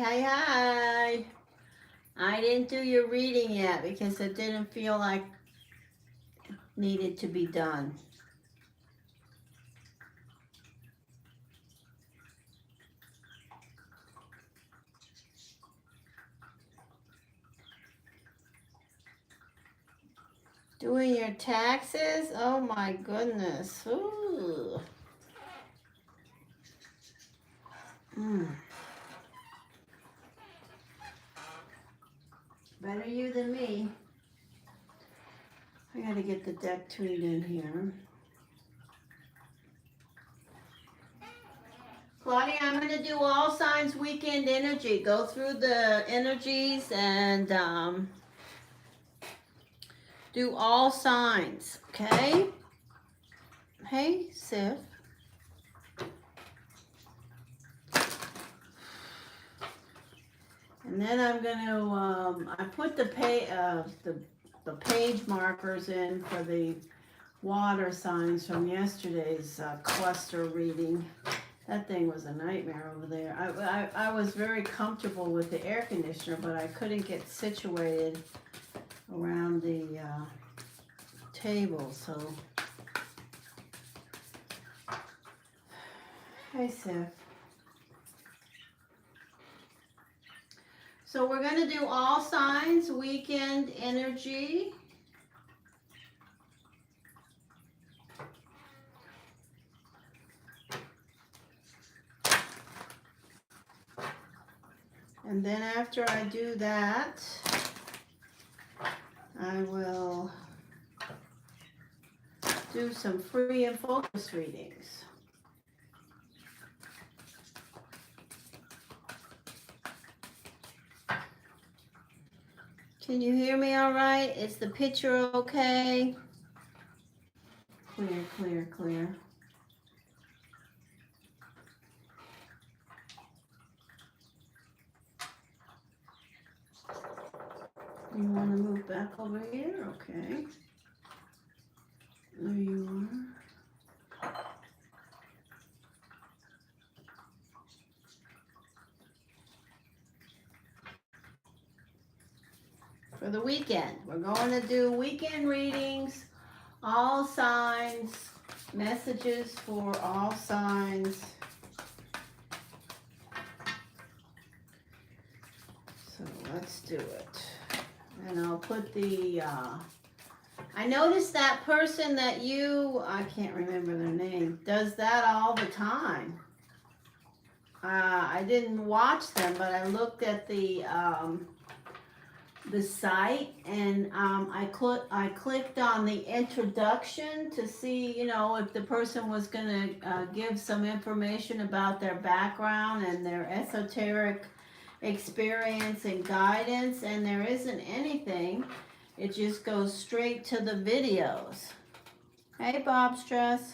Hi. I didn't do your reading yet because it didn't feel like it needed to be done. Doing your taxes? Oh my goodness. Ooh. Better you than me. I gotta get the deck tuned in here. Claudia, I'm gonna do all signs weekend energy. Go through the energies and do all signs, okay? Hey, Sif. And then I'm gonna, I put the page markers in for the water signs from yesterday's cluster reading. That thing was a nightmare over there. I was very comfortable with the air conditioner, but I couldn't get situated around the table, so. Hey, Sif. So we're going to do all signs, weekend energy. And then after I do that, I will do some free and focus readings. Can you hear me all right? Is the picture okay? Clear, clear, clear. You want to move back over here? Okay. There you are. For the weekend, we're going to do weekend readings, all signs, messages for all signs. So let's do it. And I'll put the, I noticed that person that I can't remember their name, does that all the time. I didn't watch them, but I looked at the site and I clicked on the introduction to see, if the person was going to give some information about their background and their esoteric experience and guidance, and there isn't anything. It just goes straight to the videos. Hey, Bob Stress.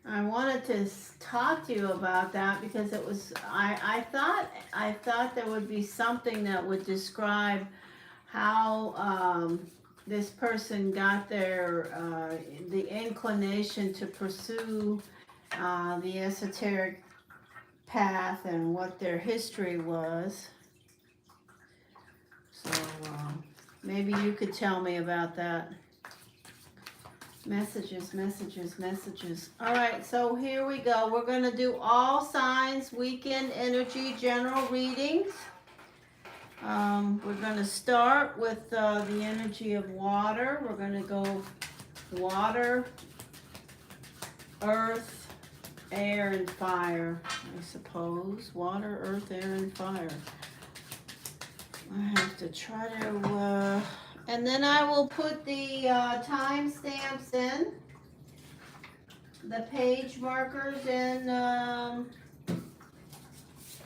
I wanted to talk to you about that because it was, I thought there would be something that would describe how this person got their the inclination to pursue the esoteric path and what their history was. So maybe you could tell me about that. Messages. All right, so here we go. We're going to do all signs, weekend energy, general readings. We're going to start with the energy of water. We're going to go water, earth, air, and fire, I suppose. Water, earth, air, and fire. I have to try to, and then I will put the time stamps in, the page markers in,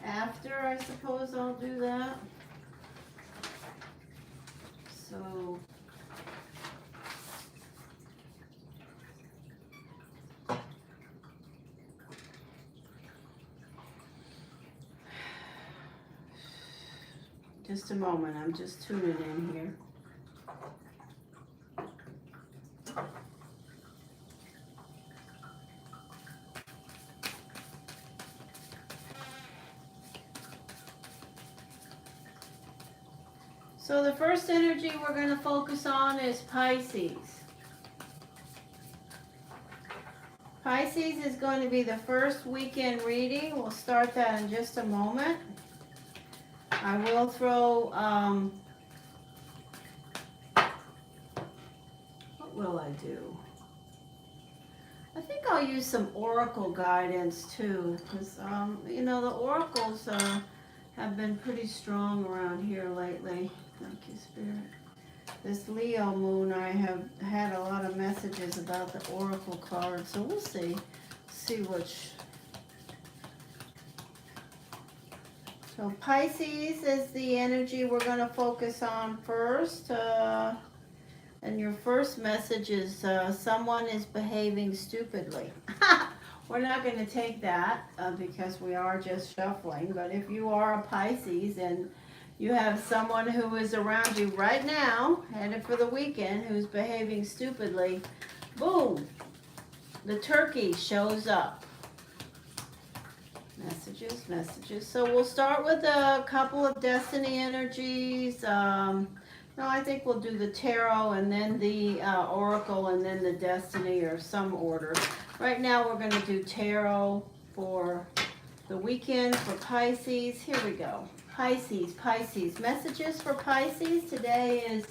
after, I suppose I'll do that. So, just a moment, I'm just tuning in here. So the first energy we're going to focus on is Pisces. Pisces is going to be the first weekend reading. We'll start that in just a moment. I will throw, what will I do? I think I'll use some oracle guidance too, because, you know, the oracles have been pretty strong around here lately. Thank you, Spirit. This Leo moon, I have had a lot of messages about the oracle card, so we'll see which. So Pisces is the energy we're going to focus on first. And your first message is someone is behaving stupidly. We're not going to take that because we are just shuffling. But if you are a Pisces and you have someone who is around you right now, headed for the weekend, who's behaving stupidly, boom, the turkey shows up. Messages. So we'll start with a couple of destiny energies. No, I think we'll do the tarot and then the oracle and then the destiny, or some order. Right now we're going to do tarot for the weekend for Pisces. Here we go. Pisces. Messages for Pisces today is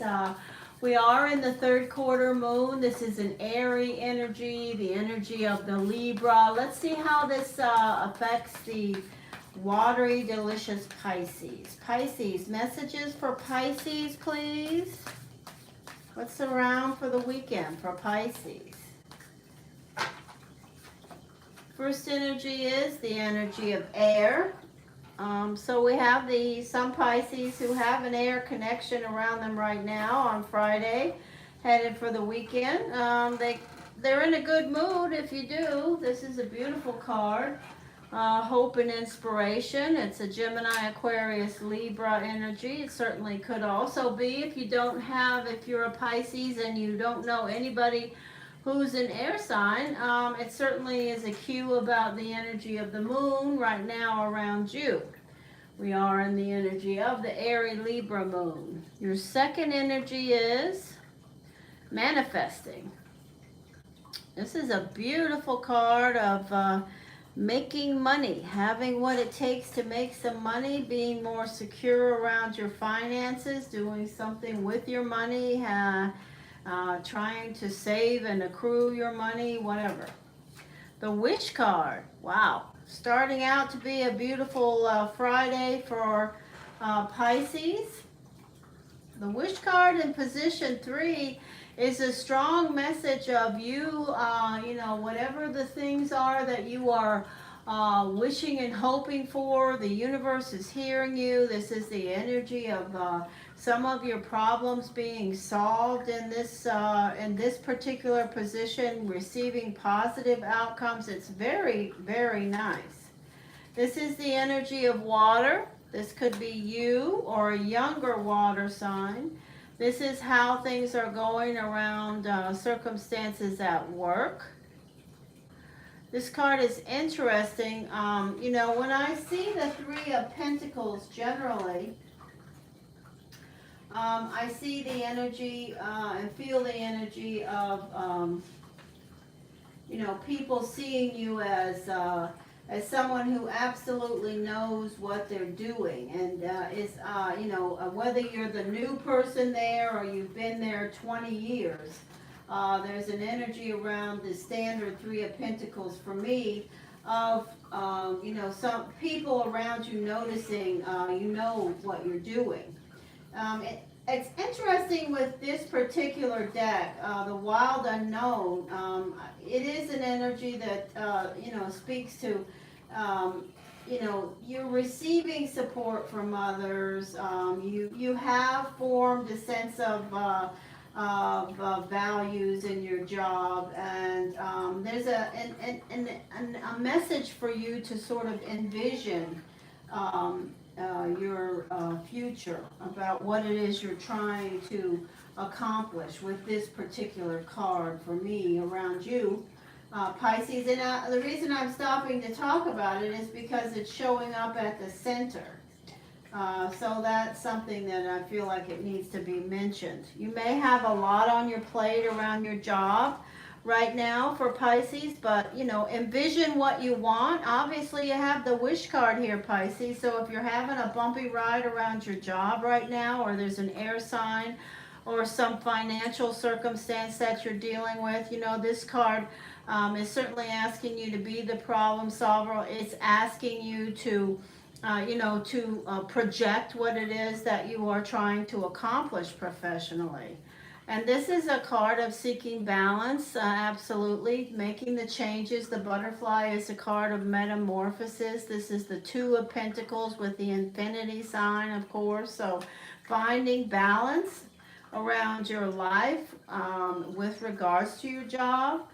we are in the third quarter moon. This is an airy energy, the energy of the Libra. Let's see how this affects the watery, delicious Pisces. Pisces, messages for Pisces, please. What's around for the weekend for Pisces? First energy is the energy of air. So we have some Pisces who have an air connection around them right now on Friday, headed for the weekend. They're in a good mood if you do. This is a beautiful card. Hope and inspiration. It's a Gemini, Aquarius, Libra energy. It certainly could also be if you're a Pisces and you don't know anybody who's an air sign. It certainly is a cue about the energy of the moon right now around you. We are in the energy of the airy Libra moon. Your second energy is manifesting. This is a beautiful card of making money, having what it takes to make some money, being more secure around your finances, doing something with your money, trying to save and accrue your money, whatever. The Witch card, wow. Starting out to be a beautiful Friday for Pisces. The Witch card in position 3 is a strong message of you, whatever the things are that you are wishing and hoping for, the universe is hearing you. This is the energy of some of your problems being solved in this particular position, receiving positive outcomes. It's very, very nice. This is the energy of water. This could be you or a younger water sign. This is how things are going around circumstances at work. This card is interesting. When I see the Three of Pentacles generally, I see the energy and feel the energy of, people seeing you as someone who absolutely knows what they're doing and whether you're the new person there or you've been there 20 years. There's an energy around the standard Three of Pentacles for me of, some people around you noticing, what you're doing. It's interesting with this particular deck, the Wild Unknown. It is an energy that speaks to, you're receiving support from others. You have formed a sense of values in your job, and there's a message for you to sort of envision. Your future, about what it is you're trying to accomplish with this particular card for me around you, Pisces. And the reason I'm stopping to talk about it is because it's showing up at the center. So that's something that I feel like it needs to be mentioned. You may have a lot on your plate around your job right now for Pisces, but envision what you want. Obviously you have the wish card here, Pisces, so if you're having a bumpy ride around your job right now, or there's an air sign or some financial circumstance that you're dealing with, this card is certainly asking you to be the problem solver. It's asking you to project what it is that you are trying to accomplish professionally. And this is a card of seeking balance, absolutely, making the changes. The butterfly is a card of metamorphosis. This is the Two of Pentacles with the infinity sign, of course. So finding balance around your life with regards to your job.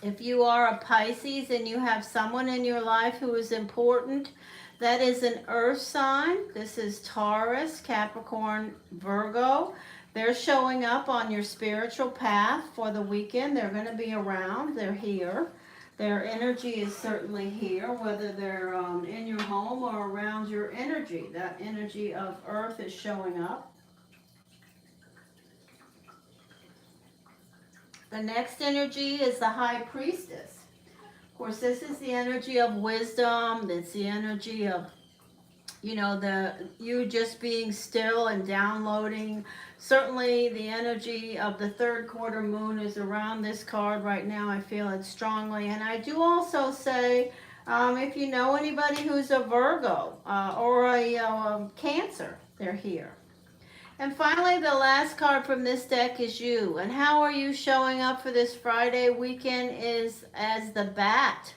If you are a Pisces and you have someone in your life who is important, that is an earth sign. This is Taurus, Capricorn, Virgo. They're showing up on your spiritual path for the weekend. They're going to be around. They're here. Their energy is certainly here, whether they're in your home or around your energy. That energy of earth is showing up. The next energy is the High Priestess. Of course, this is the energy of wisdom. It's the energy of you just being still and downloading. Certainly the energy of the third quarter moon is around this card right now. I feel it strongly. And I do also say, if you know anybody who's a Virgo or a Cancer, they're here. And finally, the last card from this deck is you. And how are you showing up for this Friday weekend is as the Bat.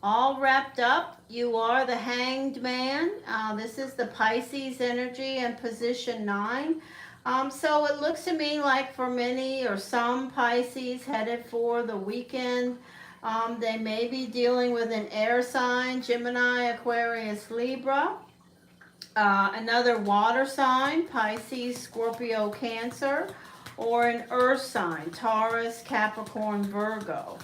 All wrapped up. You are the Hanged Man. This is the Pisces energy and position 9. So it looks to me like for many or some Pisces headed for the weekend, they may be dealing with an air sign, Gemini, Aquarius, Libra. Another water sign, Pisces, Scorpio, Cancer. Or an earth sign, Taurus, Capricorn, Virgo.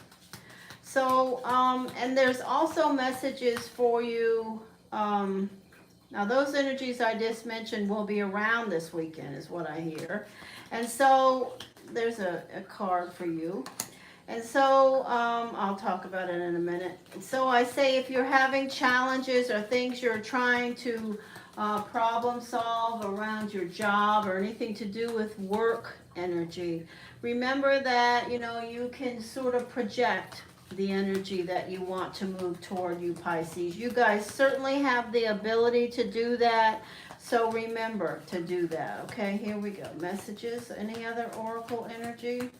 So, and there's also messages for you. Now, those energies I just mentioned will be around this weekend, is what I hear. And so, there's a card for you. And so, I'll talk about it in a minute. So, I say if you're having challenges or things you're trying to problem solve around your job or anything to do with work energy, remember that, you can sort of project the energy that you want to move toward, you Pisces. You guys certainly have the ability to do that, so remember to do that. Okay, here we go. Messages. Any other oracle energy?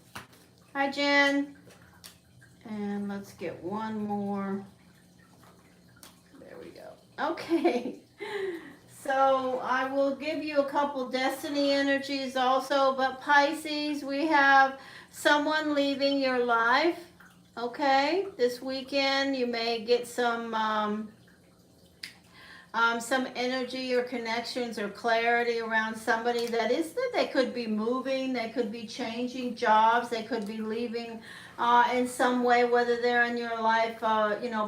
Hi, Jen. And let's get one more. There we go. Okay. So I will give you a couple destiny energies also, but Pisces, we have someone leaving your life. Okay, this weekend you may get some energy or connections or clarity around somebody that they could be moving, they could be changing jobs, they could be leaving in some way, whether they're in your life,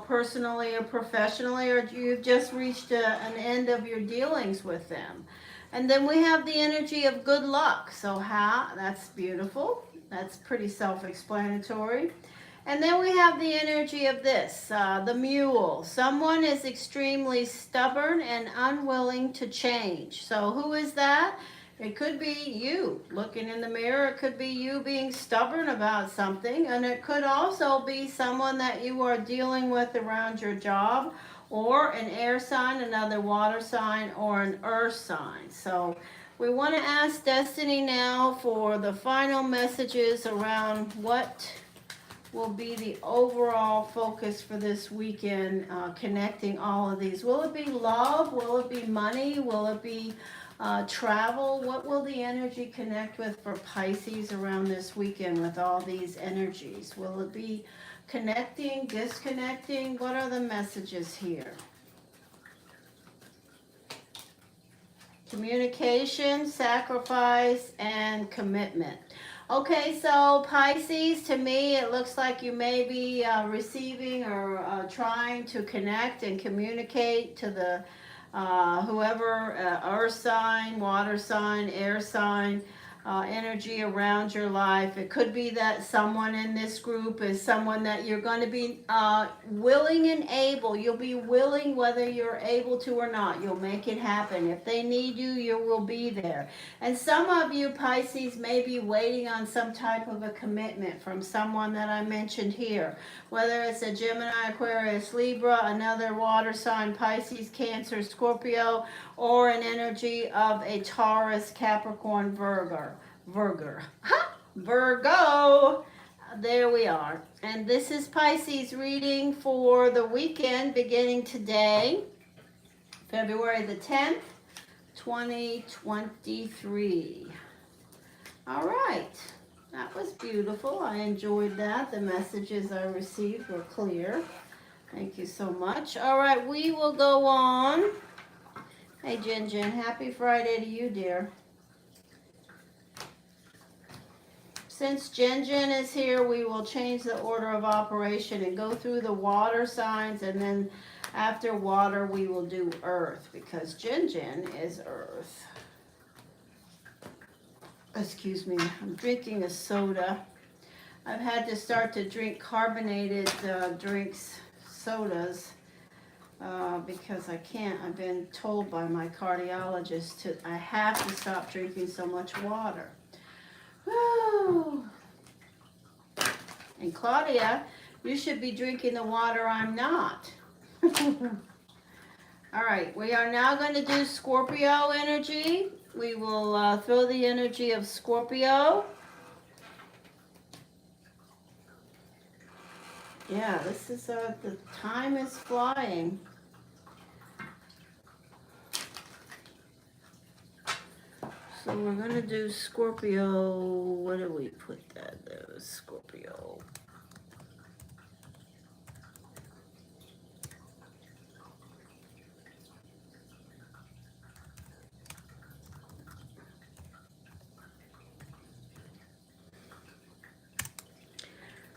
personally or professionally, or you've just reached an end of your dealings with them. And then we have the energy of good luck. So that's beautiful. That's pretty self-explanatory. And then we have the energy of this, the mule. Someone is extremely stubborn and unwilling to change. So who is that? It could be you looking in the mirror. It could be you being stubborn about something. And it could also be someone that you are dealing with around your job, or an air sign, another water sign, or an earth sign. So We want to ask Destiny now for the final messages around what will be the overall focus for this weekend, connecting all of these. Will it be love? Will it be money? Will it be travel? What will the energy connect with for Pisces around this weekend with all these energies? Will it be connecting, disconnecting? What are the messages here? Communication, sacrifice, and commitment. Okay, so Pisces, to me, it looks like you may be receiving or trying to connect and communicate to the whoever, earth sign, water sign, air sign, energy around your life. It could be that someone in this group is someone that you're going to be willing and able. You'll be willing whether you're able to or not. You'll make it happen. If they need you, you will be there. And some of you, Pisces, may be waiting on some type of a commitment from someone that I mentioned here. Whether it's a Gemini, Aquarius, Libra, another water sign, Pisces, Cancer, Scorpio, or an energy of a Taurus, Capricorn, Virgo. There we are. And this is Pisces reading for the weekend beginning today, February the 10th, 2023. All right. That was beautiful. I enjoyed that. The messages I received were clear. Thank you so much. All right, we will go on. Hey, Jen, happy Friday to you, dear. Since Jen is here, we will change the order of operation and go through the water signs, and then after water, we will do earth, because Jen is earth. Excuse me, I'm drinking a soda. I've had to start to drink carbonated drinks, sodas, because I can't. I've been told by my cardiologist I have to stop drinking so much water. Woo. And Claudia, you should be drinking the water I'm not. All right, we are now going to do Scorpio energy. We will throw the energy of Scorpio. Yeah, this is, the time is flying. So we're going to do Scorpio. What do we put that there? Scorpio.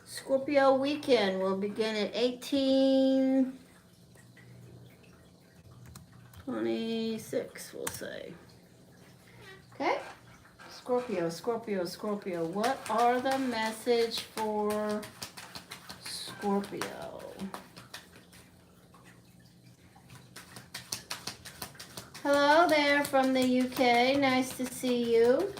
Scorpio weekend will begin at 18:26, we'll say. Okay? Scorpio. What are the message for Scorpio? Hello there from the UK. Nice to see you.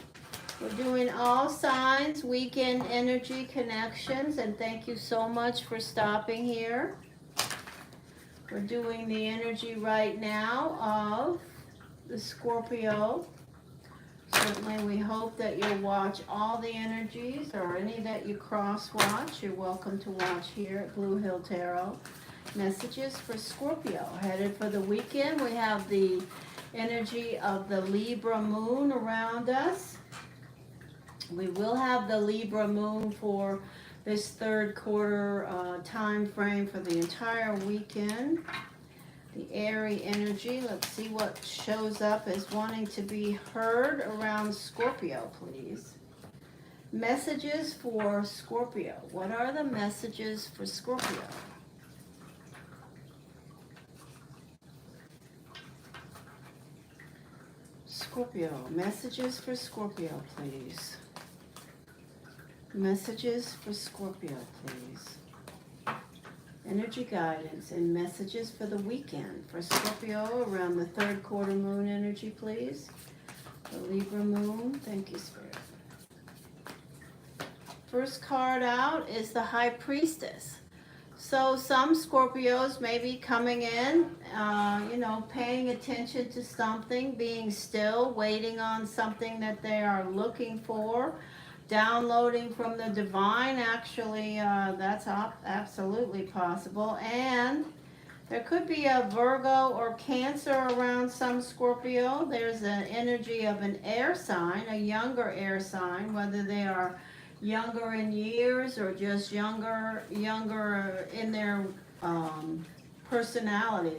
We're doing all signs, weekend energy connections, and thank you so much for stopping here. We're doing the energy right now of the Scorpio. Certainly we hope that you'll watch all the energies, or any that you cross-watch. You're welcome to watch here at Bluehill Tarot. Messages for Scorpio. Headed for the weekend, we have the energy of the Libra moon around us. We will have the Libra moon for this third quarter time frame for the entire weekend. The Aries energy, let's see what shows up as wanting to be heard around Scorpio, please. Messages for Scorpio. What are the messages for Scorpio? Scorpio, messages for Scorpio, please. Messages for Scorpio, please. Energy guidance and messages for the weekend for Scorpio around the third quarter moon energy, please. The Libra moon. Thank you, Spirit. First card out is the High Priestess. So some Scorpios may be coming in, you know, paying attention to something, being still, waiting on something that they are looking for, downloading from the divine. Actually, that's absolutely possible. And there could be a Virgo or Cancer around some Scorpio. There's an energy of an air sign, a younger air sign, whether they are younger in years or just younger in their personality.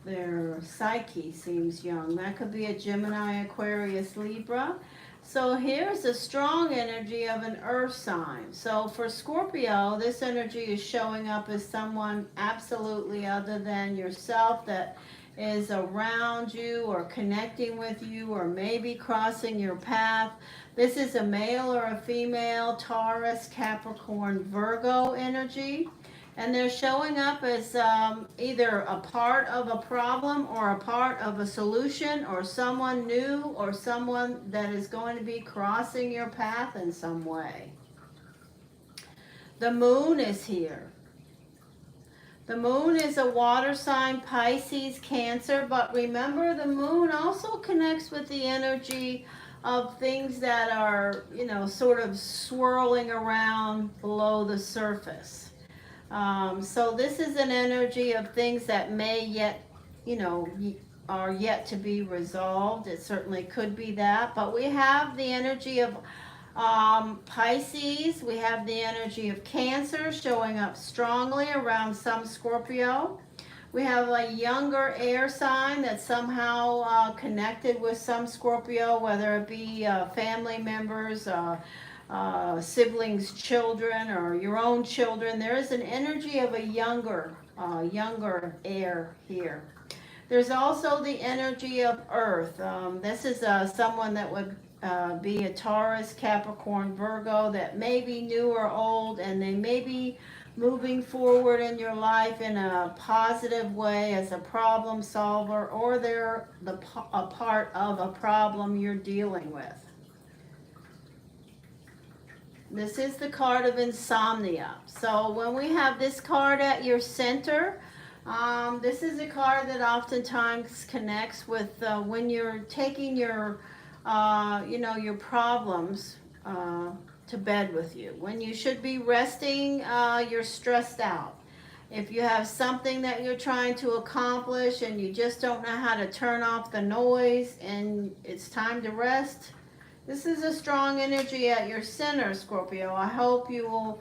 Their psyche seems young. That could be a Gemini, Aquarius, Libra. So here's a strong energy of an earth sign. So for Scorpio, this energy is showing up as someone absolutely other than yourself that is around you or connecting with you or maybe crossing your path. This is a male or a female, Taurus, Capricorn, Virgo energy. And they're showing up as either a part of a problem or a part of a solution or someone new or someone that is going to be crossing your path in some way. The moon is here. The moon is a water sign, Pisces, Cancer, but remember the moon also connects with the energy of things that are, you know, sort of swirling around below the surface. So this is an energy of things that may yet, you know, are yet to be resolved. It certainly could be that, but we have the energy of Pisces, we have the energy of Cancer showing up strongly around some Scorpio. We have a younger air sign that's somehow connected with some Scorpio, whether it be family members, siblings, children, or your own children. There is an energy of a younger air here. There's also the energy of earth. This is someone that would be a Taurus, Capricorn, Virgo that may be new or old, and they may be moving forward in your life in a positive way as a problem solver, or they're a part of a problem you're dealing with. This is the card of insomnia. So when we have this card at your center, this is a card that oftentimes connects with when you're taking your, you know, your problems to bed with you. When you should be resting, you're stressed out. If you have something that you're trying to accomplish and you just don't know how to turn off the noise and it's time to rest, this is a strong energy at your center, Scorpio. I hope you will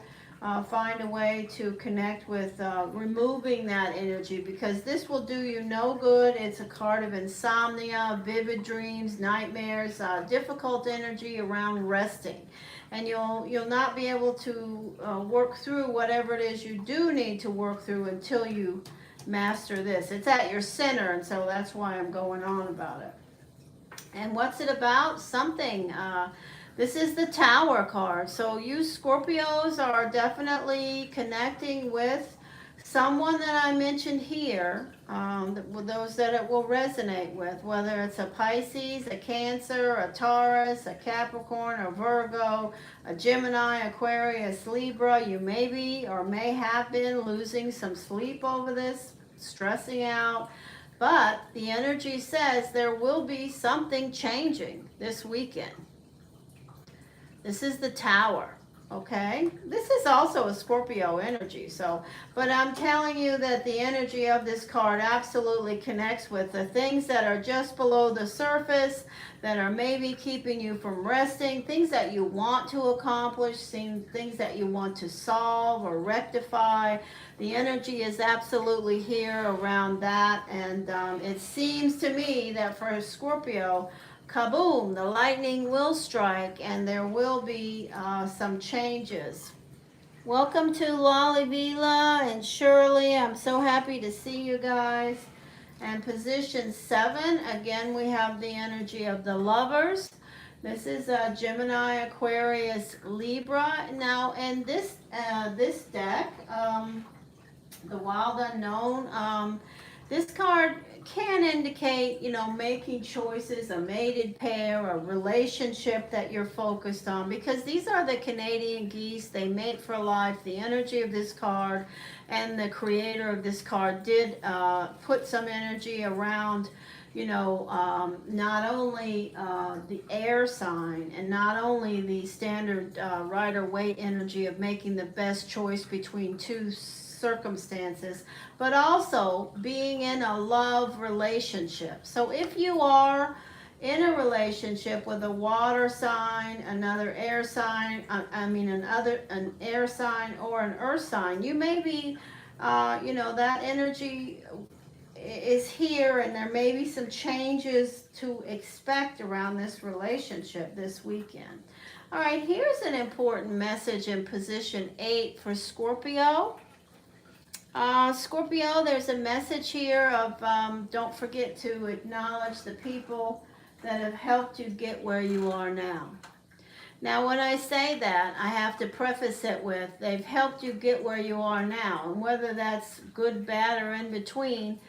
find a way to connect with removing that energy, because this will do you no good. It's a card of insomnia, vivid dreams, nightmares, difficult energy around resting. And you'll not be able to work through whatever it is you do need to work through until you master this. It's at your center, and so that's why I'm going on about it. And what's it about? Something. This is the Tower card. So you Scorpios are definitely connecting with someone that I mentioned here, those that it will resonate with, whether it's a Pisces, a Cancer, a Taurus, a Capricorn, a Virgo, a Gemini, Aquarius, Libra. You may be or may have been losing some sleep over this, stressing out. But the energy says there will be something changing this weekend. This is the Tower, okay? This is also a Scorpio energy, but I'm telling you that the energy of this card absolutely connects with the things that are just below the surface, that are maybe keeping you from resting, things that you want to accomplish, things that you want to solve or rectify. The energy is absolutely here around that, and it seems to me that for Scorpio, kaboom, the lightning will strike and there will be some changes. Welcome to Lolly Vila and Shirley. I'm so happy to see you guys. And position 7, again we have the energy of the Lovers. This is Gemini, Aquarius, Libra. Now in this deck, the Wild Unknown, This card can indicate, you know, making choices, a mated pair, a relationship that you're focused on, because these are the Canadian geese. They mate for life. The energy of this card and the creator of this card did put some energy around, you know, not only the air sign and not only the standard Rider-Waite energy of making the best choice between two circumstances, but also being in a love relationship. So if you are in a relationship with a water sign, another air sign, an air sign or an earth sign, you may be, you know, that energy is here, and there may be some changes to expect around this relationship this weekend. All right, here's an important message in position 8 for Scorpio. Scorpio, there's a message here of don't forget to acknowledge the people that have helped you get where you are now. Now, when I say that, I have to preface it with they've helped you get where you are now. And whether that's good, bad, or in between,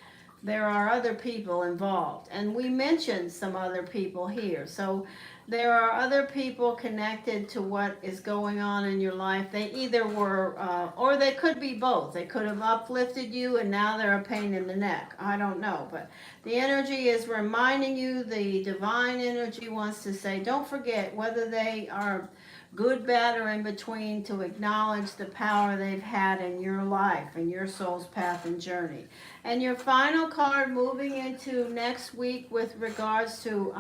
there are other people involved. And we mentioned some other people here. So there are other people connected to what is going on in your life. They either were, or they could be both. They could have uplifted you and now they're a pain in the neck. I don't know. But the energy is reminding you, the divine energy wants to say, don't forget, whether they are good, bad, or in between, to acknowledge the power they've had in your life and your soul's path and journey. And your final card moving into next week with regards to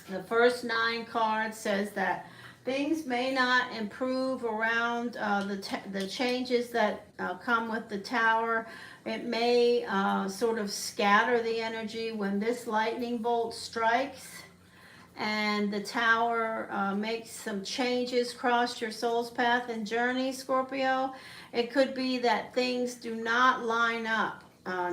the first 9 cards says that things may not improve around the changes that come with the tower. It may sort of scatter the energy when this lightning bolt strikes and the tower makes some changes across your soul's path and journey, Scorpio. It could be that things do not line up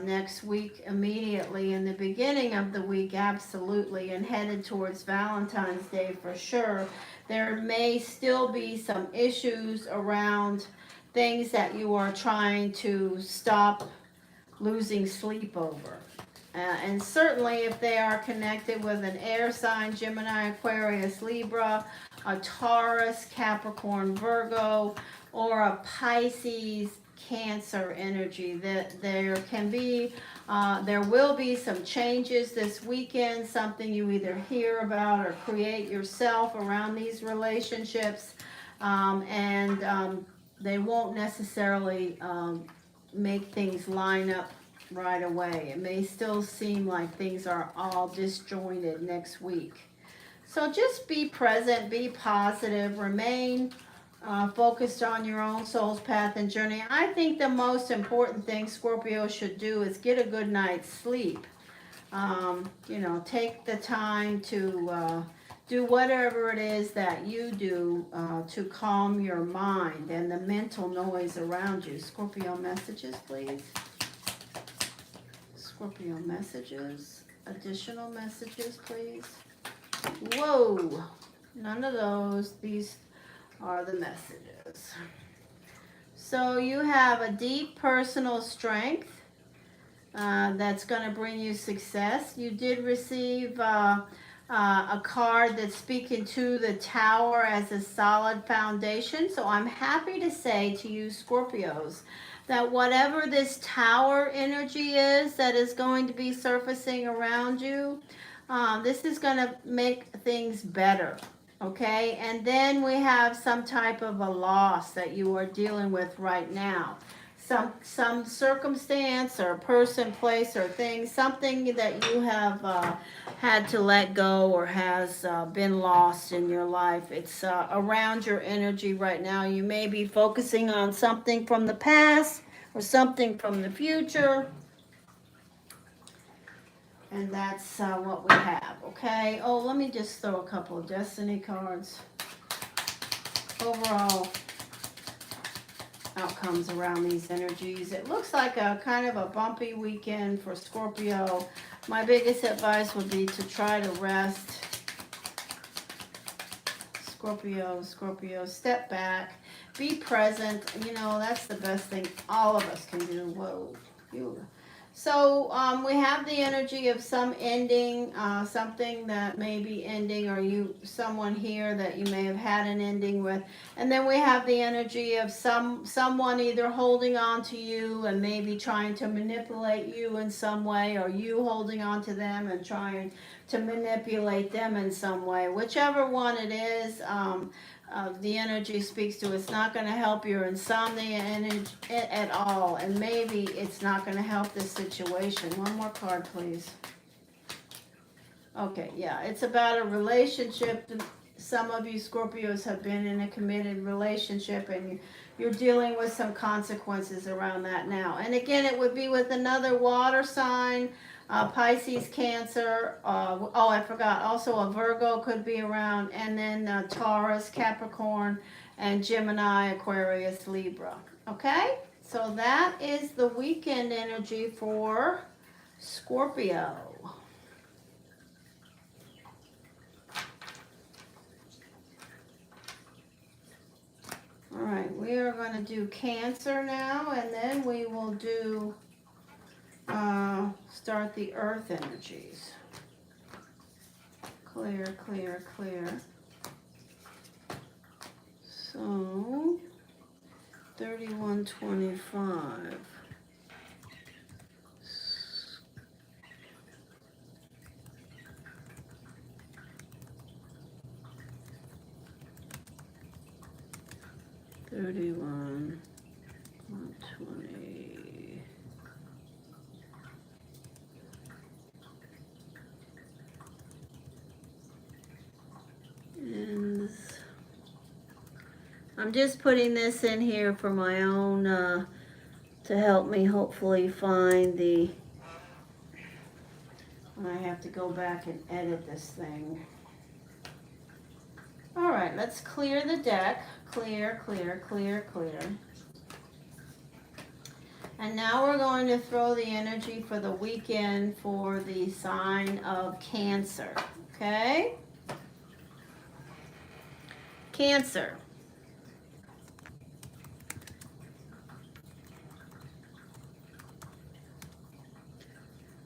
next week immediately. In the beginning of the week, absolutely, and headed towards Valentine's Day for sure. There may still be some issues around things that you are trying to stop losing sleep over. And certainly if they are connected with an air sign, Gemini, Aquarius, Libra, a Taurus, Capricorn, Virgo, or a Pisces, Cancer energy, that there can be, there will be some changes this weekend, something you either hear about or create yourself around these relationships, they won't necessarily make things line up right away. It may still seem like things are all disjointed next week. So just be present, be positive, remain focused on your own soul's path and journey. I think the most important thing Scorpio should do is get a good night's sleep. You know, take the time to do whatever it is that you do to calm your mind and the mental noise around you. Scorpio messages, please. Scorpio messages. Additional messages, please. Whoa. None of those. These are the messages. So you have a deep personal strength that's going to bring you success. You did receive a card that's speaking to the tower as a solid foundation. So I'm happy to say to you, Scorpios, that whatever this tower energy is that is going to be surfacing around you, this is going to make things better. Okay, and then we have some type of a loss that you are dealing with right now. Some circumstance or person, place, or thing, something that you have had to let go or has been lost in your life. It's around your energy right now. You may be focusing on something from the past or something from the future. And that's what we have, okay? Oh, let me just throw a couple of destiny cards. Overall outcomes around these energies. It looks like a kind of a bumpy weekend for Scorpio. My biggest advice would be to try to rest. Scorpio, step back. Be present. You know, that's the best thing all of us can do. Whoa, So we have the energy of some ending, something that may be ending, or someone here that you may have had an ending with, and then we have the energy of someone either holding on to you and maybe trying to manipulate you in some way, or you holding on to them and trying to manipulate them in some way. Whichever one it is, the energy speaks to. It's not going to help your insomnia at all, and maybe it's not going to help this situation. One more card, please. Okay, yeah, it's about a relationship. Some of you Scorpios have been in a committed relationship, and you're dealing with some consequences around that now. And again, it would be with another water sign. Pisces, Cancer, oh, I forgot, also a Virgo could be around, and then Taurus, Capricorn, and Gemini, Aquarius, Libra. Okay, so that is the weekend energy for Scorpio. All right, we are going to do Cancer now, and then we will do start the earth energies. Clear, clear, clear. So 3125. $31, $120. And I'm just putting this in here for my own, to help me hopefully find the, I have to go back and edit this thing. All right, let's clear the deck. Clear, clear, clear, clear. And now we're going to throw the energy for the weekend for the sign of Cancer, okay? Cancer.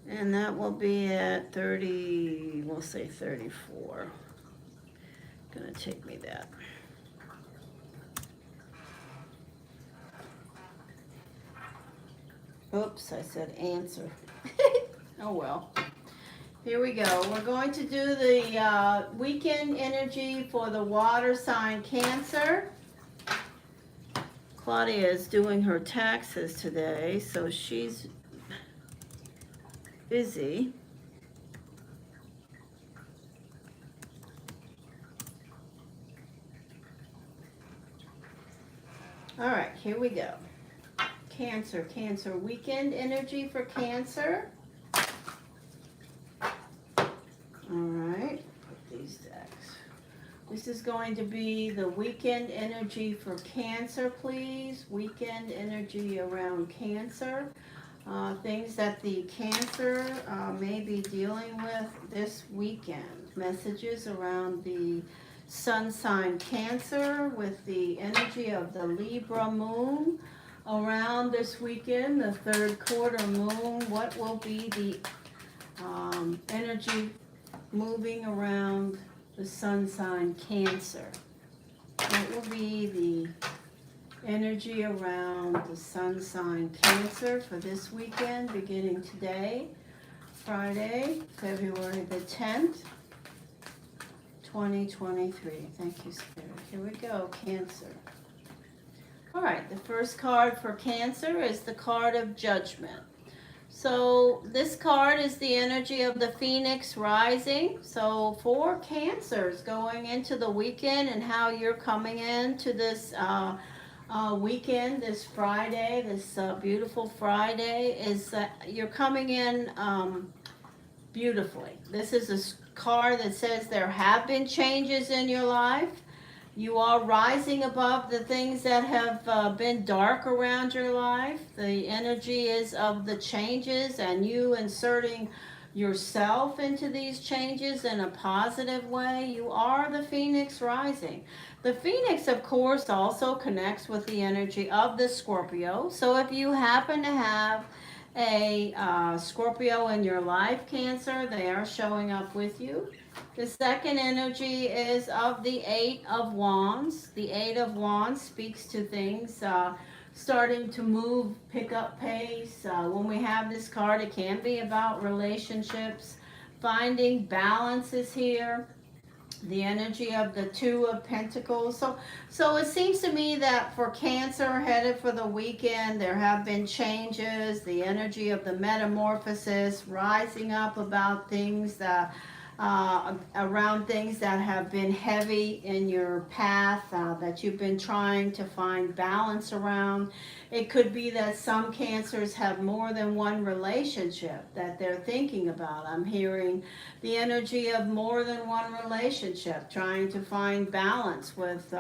And that will be at 30, we'll say 34. Gonna take me that. Oops, I said answer. Oh well. Here we go. We're going to do the weekend energy for the water sign Cancer. Claudia is doing her taxes today, so she's busy. All right, here we go. Cancer, Cancer, weekend energy for Cancer. All right, put these decks. This is going to be the weekend energy for Cancer, please. Weekend energy around Cancer. Things that the Cancer may be dealing with this weekend. Messages around the sun sign Cancer with the energy of the Libra moon around this weekend, the third quarter moon. What will be the energy moving around the sun sign Cancer? What will be the energy around the sun sign Cancer for this weekend, beginning today, Friday, February the 10th, 2023. Thank you, Spirit. Here we go, Cancer. All right, the first card for Cancer is the card of Judgment. So this card is the energy of the Phoenix rising. So for Cancers going into the weekend and how you're coming into this weekend, this Friday, this beautiful Friday, is you're coming in beautifully. This is a card that says there have been changes in your life. You are rising above the things that have been dark around your life. The energy is of the changes and you inserting yourself into these changes in a positive way. You are the Phoenix rising. The Phoenix, of course, also connects with the energy of the Scorpio. So if you happen to have a Scorpio in your life, Cancer. They are showing up with you. The second energy is of the Eight of Wands. The Eight of Wands speaks to things starting to move, pick up pace. When we have this card, it can be about relationships. Finding balance is here. The energy of the Two of Pentacles. So it seems to me that for Cancer headed for the weekend, there have been changes. The energy of the metamorphosis, rising up about things that around things that have been heavy in your path, that you've been trying to find balance around. It could be that some Cancers have more than one relationship that they're thinking about. I'm hearing the energy of more than one relationship, trying to find balance with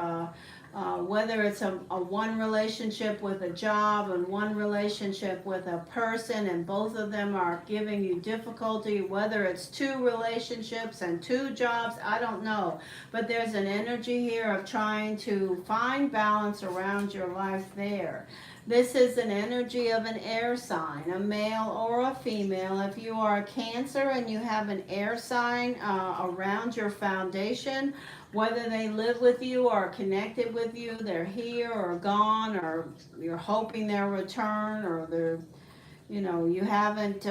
whether it's a one relationship with a job and one relationship with a person, and both of them are giving you difficulty, whether it's two relationships and two jobs, I don't know. But there's an energy here of trying to find balance around your life there. This is an energy of an air sign, a male or a female. If you are a Cancer and you have an air sign around your foundation, whether they live with you or are connected with you, they're here or gone, or you're hoping they'll return, or they're, you haven't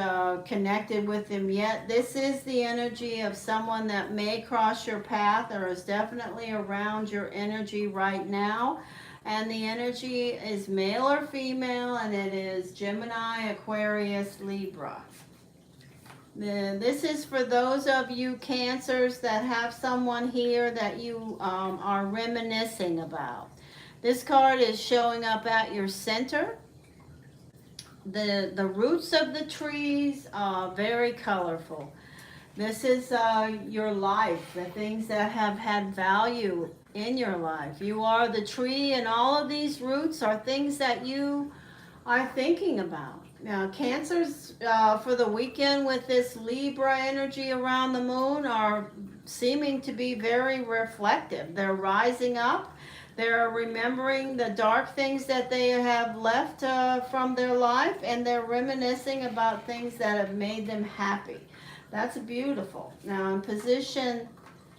connected with them yet. This is the energy of someone that may cross your path or is definitely around your energy right now. And the energy is male or female, and it is Gemini, Aquarius, Libra. This is for those of you Cancers that have someone here that you are reminiscing about. This card is showing up at your center. The roots of the trees are very colorful. This is your life, the things that have had value in your life. You are the tree, and all of these roots are things that you are thinking about. Now, Cancers for the weekend with this Libra energy around the moon are seeming to be very reflective. They're rising up. They're remembering the dark things that they have left from their life, and they're reminiscing about things that have made them happy. That's beautiful. Now, in position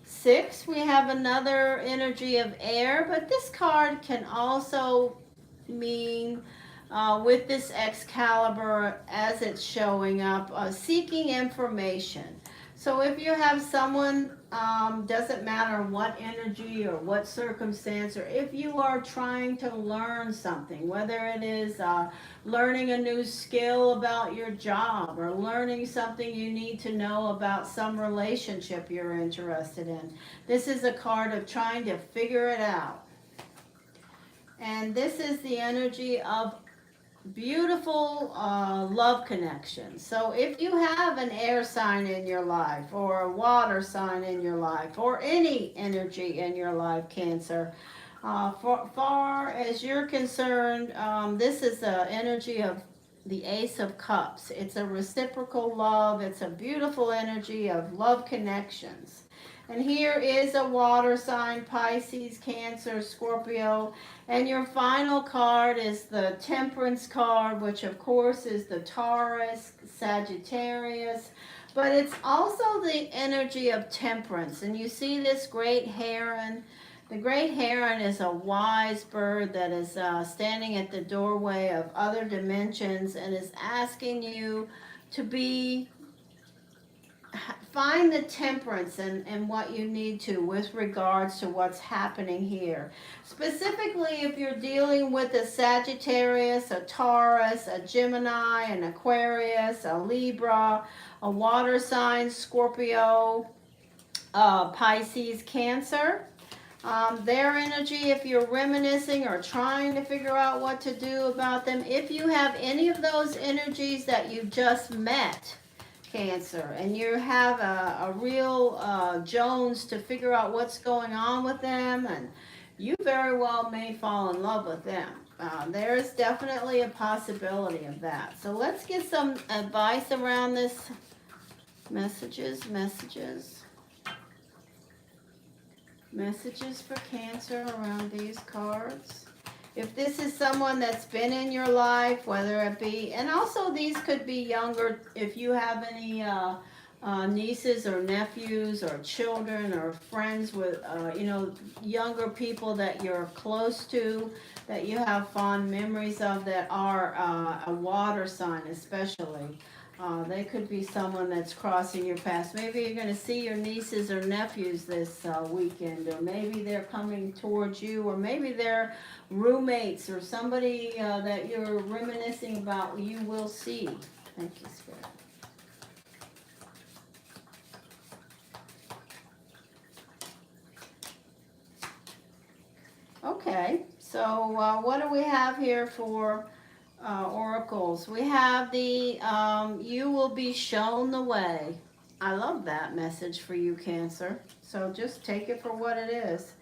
6, we have another energy of air, but this card can also mean with this Excalibur as it's showing up, seeking information. So if you have someone, doesn't matter what energy or what circumstance, or if you are trying to learn something, whether it is learning a new skill about your job, or learning something you need to know about some relationship you're interested in, this is a card of trying to figure it out. And this is the energy of beautiful love connection. So if you have an air sign in your life, or a water sign in your life, or any energy in your life, Cancer, far as you're concerned, this is the energy of the Ace of Cups. It's a reciprocal love. It's a beautiful energy of love connections. And here is a water sign, Pisces, Cancer, Scorpio. And your final card is the Temperance card, which of course is the Taurus, Sagittarius. But it's also the energy of temperance. And you see this great heron. The great heron is a wise bird that is standing at the doorway of other dimensions and is asking you to find the temperance in what you need to with regards to what's happening here. Specifically, if you're dealing with a Sagittarius, a Taurus, a Gemini, an Aquarius, a Libra, a water sign, Scorpio, Pisces, Cancer. Their energy, if you're reminiscing or trying to figure out what to do about them, if you have any of those energies that you just met, Cancer, and you have a real Jones to figure out what's going on with them, and you very well may fall in love with them. There's definitely a possibility of that. So let's get some advice around this. Messages for Cancer around these cards. If this is someone that's been in your life, whether it be, and also these could be younger, if you have any nieces or nephews or children or friends with, younger people that you're close to, that you have fond memories of that are a water sign especially. They could be someone that's crossing your path. Maybe you're going to see your nieces or nephews this weekend, or maybe they're coming towards you, or maybe they're roommates or somebody that you're reminiscing about. You will see. Thank you, Spirit. Okay, so what do we have here for oracles? We have the you will be shown the way. I love that message for you, Cancer. So just take it for what it is.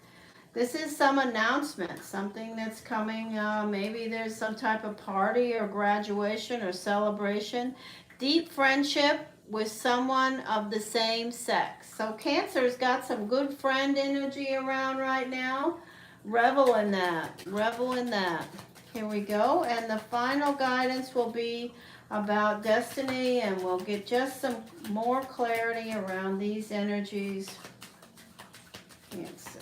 This is some announcement, something that's coming. Maybe there's some type of party or graduation or celebration. Deep friendship with someone of the same sex. So Cancer's got some good friend energy around right now. Revel in that. Revel in that. Here we go. And the final guidance will be about destiny, and we'll get just some more clarity around these energies. Cancer.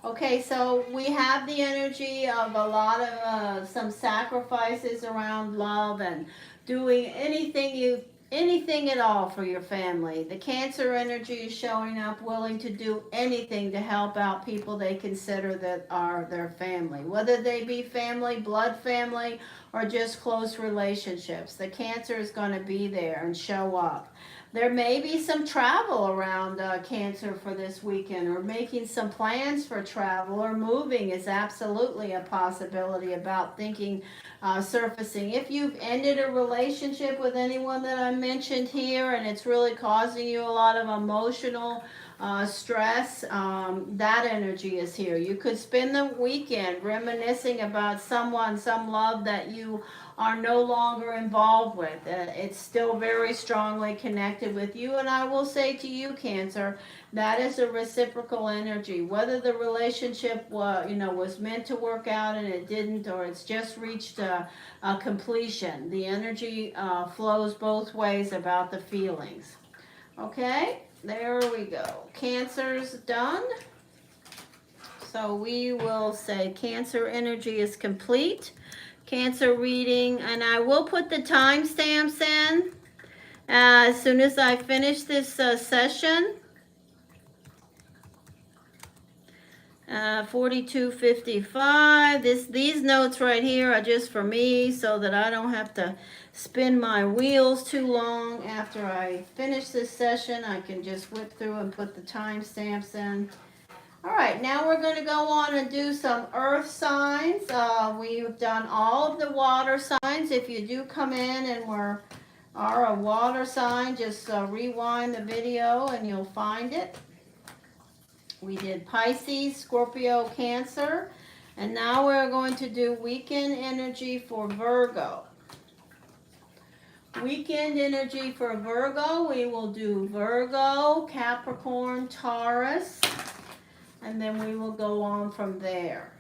Okay, so we have the energy of a lot of some sacrifices around love and doing anything at all for your family. The Cancer energy is showing up willing to do anything to help out people they consider that are their family, whether they be family, blood family, or just close relationships. The Cancer is going to be there and show up. There may be some travel around Cancer for this weekend, or making some plans for travel, or moving is absolutely a possibility about thinking surfacing. If you've ended a relationship with anyone that I mentioned here and it's really causing you a lot of emotional stress, that energy is here. You could spend the weekend reminiscing about someone, some love that you are no longer involved with. It's still very strongly connected with you, and I will say to you, Cancer, that is a reciprocal energy. Whether the relationship was meant to work out and it didn't, or it's just reached a completion, the energy flows both ways about the feelings. Okay, there we go. Cancer's done. So we will say Cancer energy is complete. Cancer reading, and I will put the timestamps in as soon as I finish this session. 42:55. These notes right here are just for me, so that I don't have to spin my wheels too long. After I finish this session, I can just whip through and put the timestamps in. All right, now we're going to go on and do some earth signs. We've done all of the water signs. If you do come in and are a water sign, just rewind the video and you'll find it. We did Pisces, Scorpio, Cancer, and now we're going to do weekend energy for Virgo. Weekend energy for Virgo, we will do Virgo, Capricorn, Taurus, and then we will go on from there.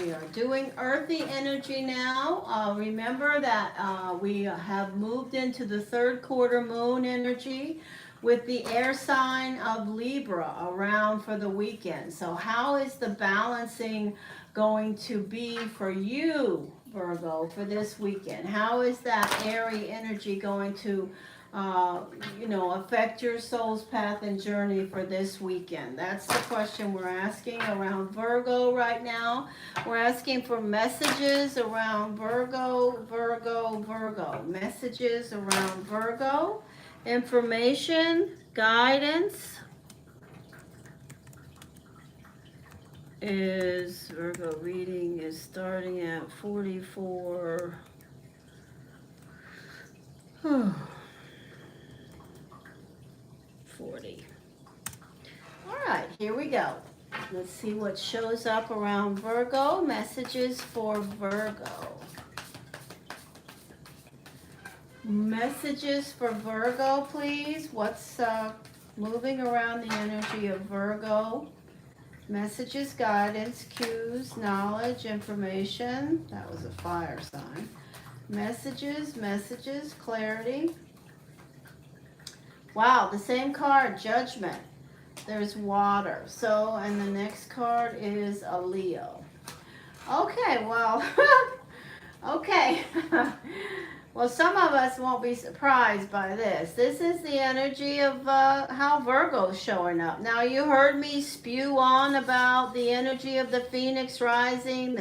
We are doing earthy energy now. Remember that we have moved into the third quarter moon energy with the air sign of Libra around for the weekend. So how is the balancing going to be for you, Virgo, for this weekend? How is that airy energy going to affect your soul's path and journey for this weekend? That's the question we're asking around Virgo right now. We're asking for messages around Virgo, Virgo, Virgo. Messages around Virgo. Information, guidance is Virgo reading is starting at 44. 40. All right, here we go. Let's see what shows up around Virgo. Messages for Virgo. Messages for Virgo, please. What's moving around the energy of Virgo. Messages, guidance, cues, knowledge, information. That was a fire sign. Messages, clarity. Wow, the same card, Judgment. There's water. So, and the next card is a Leo. Okay, well, okay. Well, some of us won't be surprised by this. This is the energy of how Virgo's showing up. Now, you heard me spew on about the energy of the Phoenix rising,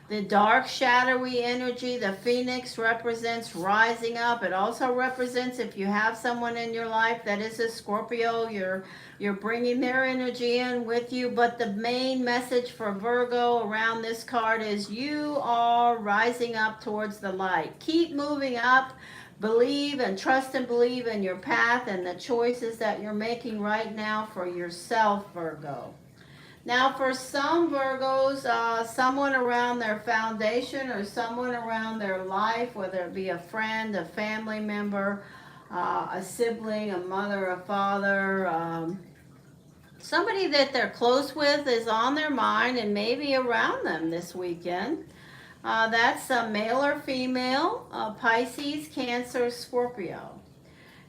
the dark, shadowy energy. The Phoenix represents rising up. It also represents, if you have someone in your life that is a Scorpio, you're bringing their energy in with you. But the main message for Virgo around this card is you are rising up towards the light. Keep moving up. Believe and trust and believe in your path and the choices that you're making right now for yourself, Virgo. Now, for some Virgos, someone around their foundation or someone around their life, whether it be a friend, a family member, a sibling, a mother, a father, somebody that they're close with is on their mind and maybe around them this weekend. That's a male or female, Pisces, Cancer, Scorpio.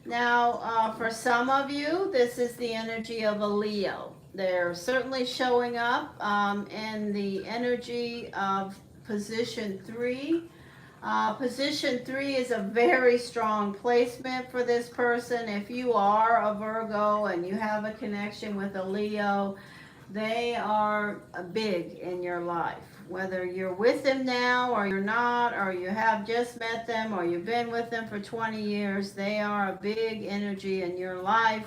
Now, for some of you, this is the energy of a Leo. They're certainly showing up in the energy of position 3. Position 3 is a very strong placement for this person. If you are a Virgo and you have a connection with a Leo, they are big in your life. Whether you're with them now or you're not, or you have just met them or you've been with them for 20 years, they are a big energy in your life.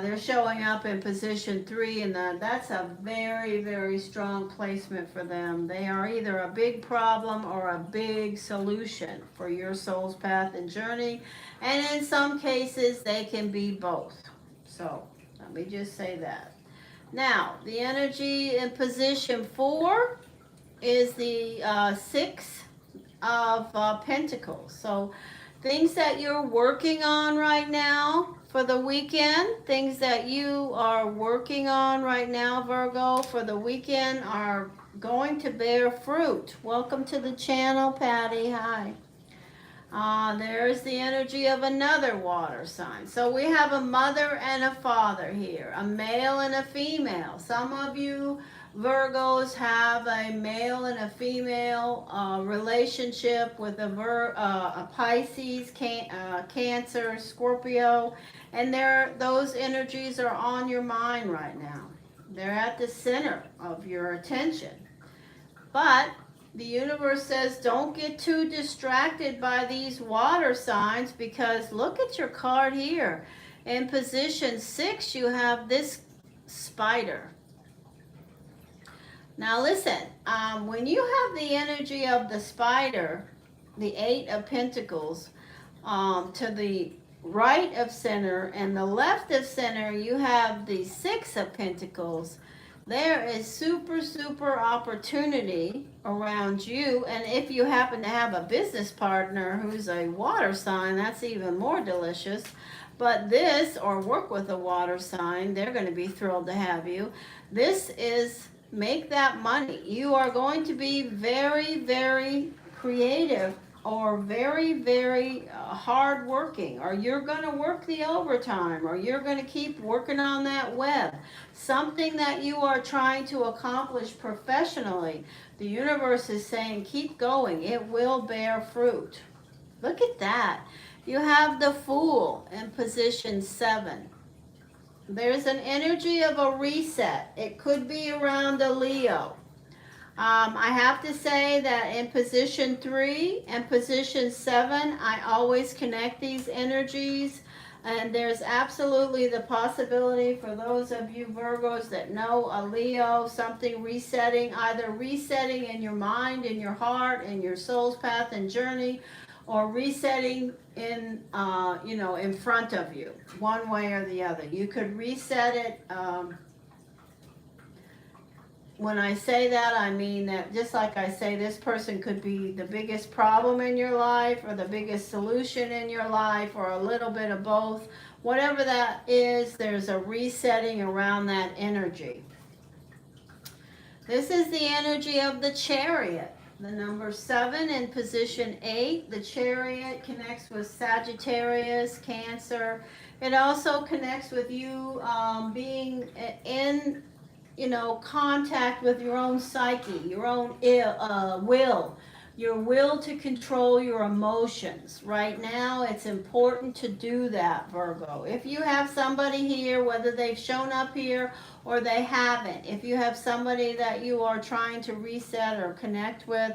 They're showing up in position 3, and that's a very, very strong placement for them. They are either a big problem or a big solution for your soul's path and journey. And in some cases, they can be both. So let me just say that. Now, the energy in position 4 is the 6 of Pentacles. So things that you're working on right now for the weekend, things that you are working on right now, Virgo, for the weekend are going to bear fruit. Welcome to the channel, Patty. Hi. There's the energy of another water sign. So we have a mother and a father here, a male and a female. Some of you Virgos have a male and a female relationship with a Pisces, Cancer, Scorpio, and those energies are on your mind right now. They're at the center of your attention. But the universe says don't get too distracted by these water signs, because look at your card here. In position 6, you have this spider. Now listen, when you have the energy of the spider, the 8 of Pentacles, to the right of center and the left of center, you have the 6 of Pentacles. There is super opportunity around you. And if you happen to have a business partner who's a water sign, that's even more delicious. But this, or work with a water sign, they're going to be thrilled to have you. This is make that money. You are going to be very creative, or very hard working, or you're going to work the overtime, or you're going to keep working on that web. Something that you are trying to accomplish professionally. The universe is saying keep going. It will bear fruit. Look at that. You have the Fool in position 7. There's an energy of a reset. It could be around a Leo. I have to say that in position 3 and position 7, I always connect these energies. And there's absolutely the possibility for those of you Virgos that know a Leo, something resetting, either resetting in your mind, in your heart, in your soul's path and journey, or resetting in, in front of you, one way or the other. You could reset it. When I say that, I mean that, just like I say, this person could be the biggest problem in your life or the biggest solution in your life, or a little bit of both. whatever that is, there's a resetting around that energy. This is the energy of the Chariot. The number 7 in position 8. The Chariot connects with Sagittarius, Cancer. It also connects with you being in, contact with your own psyche, your own will, your will to control your emotions. Right now, it's important to do that, Virgo. If you have somebody here, whether they've shown up here or they haven't, if you have somebody that you are trying to reset or connect with,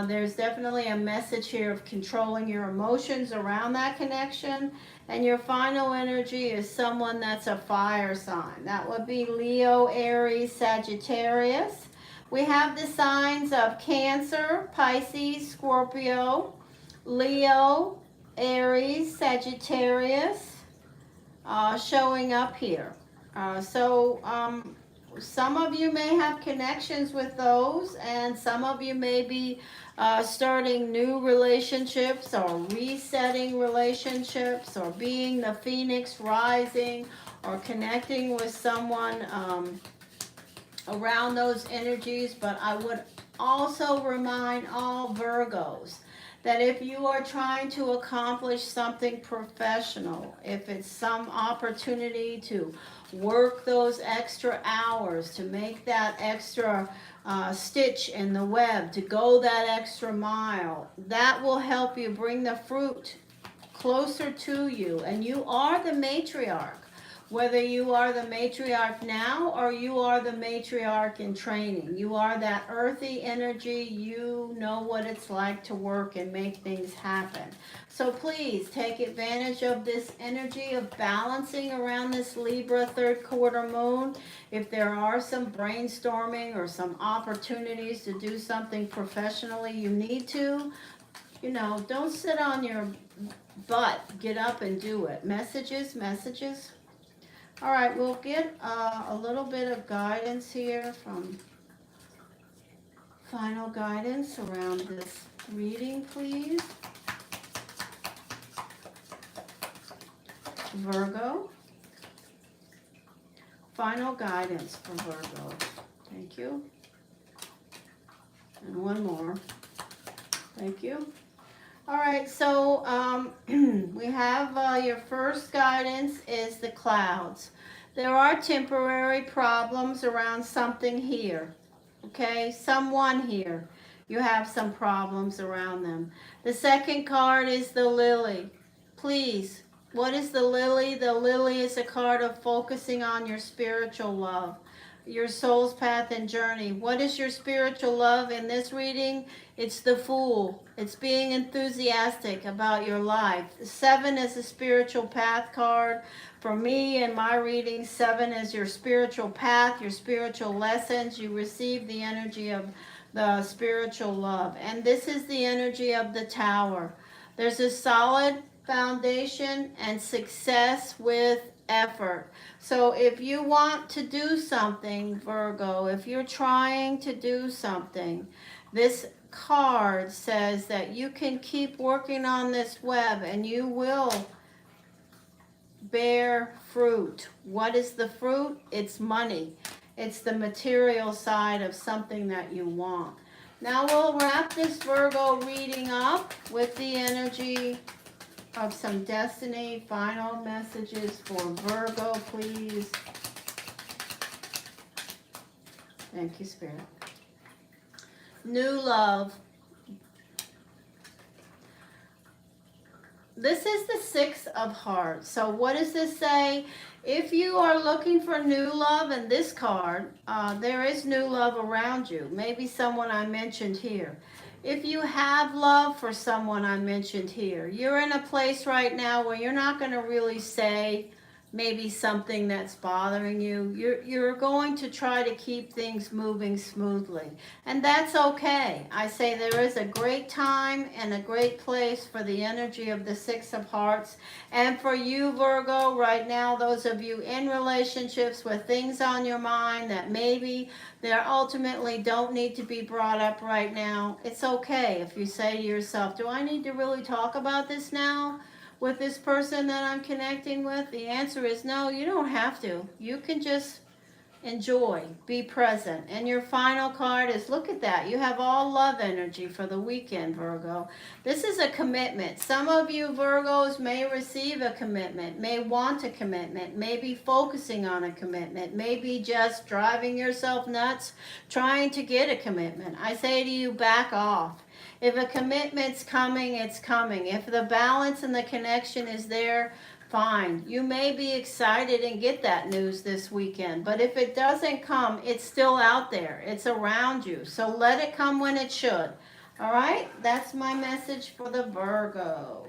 there's definitely a message here of controlling your emotions around that connection. And your final energy is someone that's a fire sign. That would be Leo, Aries, Sagittarius. We have the signs of Cancer, Pisces, Scorpio, Leo, Aries, Sagittarius showing up here. Some of you may have connections with those, and some of you may be starting new relationships or resetting relationships or being the phoenix rising or connecting with someone around those energies. But I would also remind all Virgos that if you are trying to accomplish something professional, if it's some opportunity to work those extra hours, to make that extra stitch in the web, to go that extra mile, that will help you bring the fruit closer to you. And you are the matriarch. Whether you are the matriarch now or you are the matriarch in training, you are that earthy energy. You know what it's like to work and make things happen. So please take advantage of this energy of balancing around this Libra third quarter moon. If there are some brainstorming or some opportunities to do something professionally, you need to, don't sit on your butt. Get up and do it. Messages. All right, we'll get a little bit of guidance here from final guidance around this reading, please. Virgo. Final guidance for Virgo. Thank you. And one more. Thank you. All right, so we have your first guidance is the clouds. There are temporary problems around something here, okay? Someone here. You have some problems around them. The second card is the lily. Please, what is the lily? The lily is a card of focusing on your spiritual love, your soul's path and journey. What is your spiritual love in this reading? It's the Fool. It's being enthusiastic about your life. 7 is a spiritual path card. For me, in my reading, 7 is your spiritual path, your spiritual lessons. You receive the energy of the spiritual love. And this is the energy of the Tower. There's a solid foundation and success with effort. So if you want to do something, Virgo, if you're trying to do something, this card says that you can keep working on this web and you will bear fruit. What is the fruit? It's money. It's the material side of something that you want. Now we'll wrap this Virgo reading up with the energy of some destiny. Final messages for Virgo, please. Thank you, Spirit. New love. This is the 6 of Hearts. So what does this say? If you are looking for new love in this card, there is new love around you. Maybe someone I mentioned here. If you have love for someone I mentioned here, you're in a place right now where you're not going to really say maybe something that's bothering you. You're going to try to keep things moving smoothly. And that's okay. I say there is a great time and a great place for the energy of the 6 of Hearts. And for you, Virgo, right now, those of you in relationships with things on your mind that maybe they ultimately don't need to be brought up right now, it's okay if you say to yourself, do I need to really talk about this now? with this person that I'm connecting with? The answer is no, you don't have to. You can just enjoy, be present. And your final card is, look at that, you have all love energy for the weekend, Virgo. This is a commitment. Some of you Virgos may receive a commitment, may want a commitment, may be focusing on a commitment, may be just driving yourself nuts trying to get a commitment. I say to you, back off. If a commitment's coming, it's coming. If the balance and the connection is there, fine. You may be excited and get that news this weekend, but if it doesn't come, it's still out there. It's around you. So let it come when it should. All right? That's my message for the Virgo.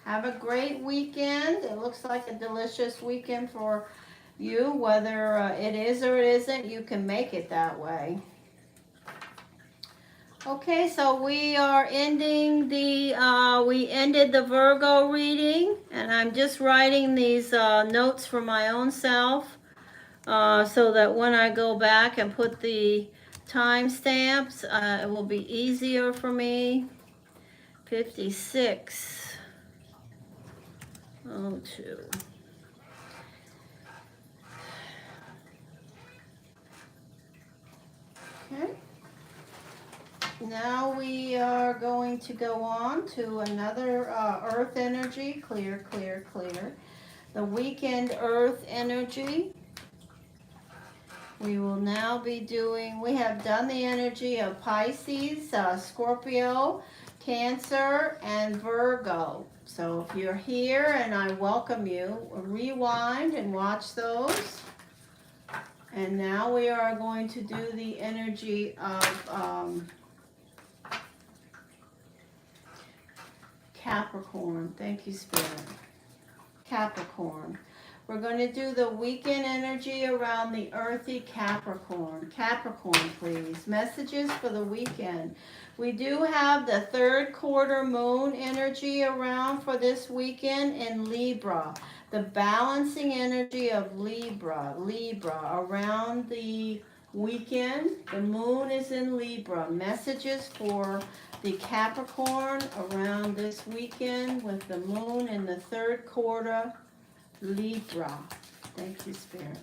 Have a great weekend. It looks like a delicious weekend for you. Whether it is or it isn't, you can make it that way. Okay, so we are ending we ended the Virgo reading, and I'm just writing these notes for my own self so that when I go back and put the timestamps, it will be easier for me. 56:02. Okay. Now we are going to go on to another earth energy. Clear, clear, clear. The weekend earth energy. We will now be doing, we have done the energy of Pisces, Scorpio, Cancer, and Virgo. So if you're here, and I welcome you, rewind and watch those. And now we are going to do the energy of Capricorn. Thank you, Spirit. Capricorn. We're going to do the weekend energy around the earthy Capricorn. Capricorn, please. Messages for the weekend. We do have the third quarter moon energy around for this weekend in Libra. The balancing energy of Libra. Around the weekend. The moon is in Libra. Messages for the Capricorn around this weekend with the moon in the third quarter, Libra. Thank you, Spirit.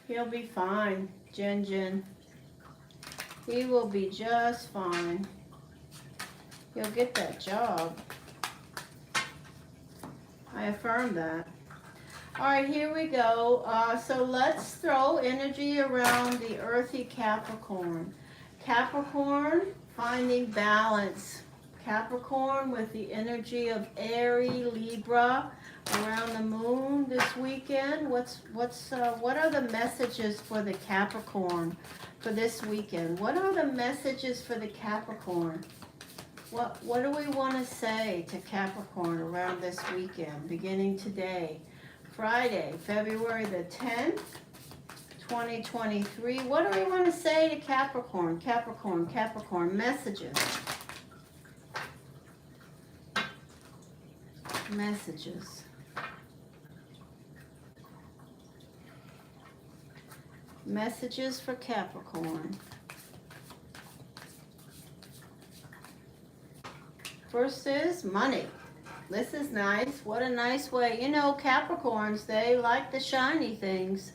He'll be fine, Jin. He will be just fine. He'll get that job. I affirm that. All right, here we go. So let's throw energy around the earthy Capricorn. Capricorn, finding balance. Capricorn with the energy of Aries, Libra, around the moon this weekend. What are the messages for the Capricorn for this weekend? What are the messages for the Capricorn? What do we want to say to Capricorn around this weekend, beginning today, Friday, February the 10th, 2023? What do we want to say to Capricorn? Capricorn, messages. Messages for Capricorn. First is money. This is nice. What a nice way. You know, Capricorns, they like the shiny things.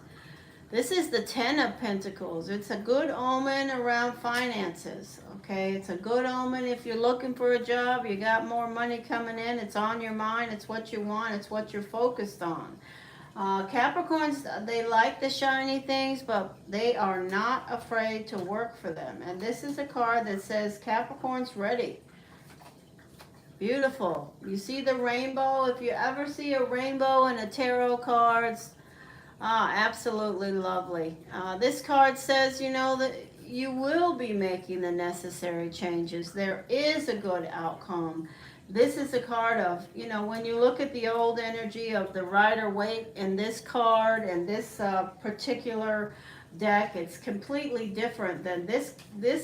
This is the 10 of Pentacles. It's a good omen around finances. Okay, it's a good omen if you're looking for a job, you got more money coming in, it's on your mind, it's what you want, it's what you're focused on. Capricorns, they like the shiny things, but they are not afraid to work for them. And this is a card that says Capricorn's ready. Beautiful. You see the rainbow? If you ever see a rainbow in a tarot cards, absolutely lovely. This card says, you know, that you will be making the necessary changes. There is a good outcome. This is a card of, you know, when you look at the old energy of the Rider-Waite in this card and this particular deck. It's completely different than this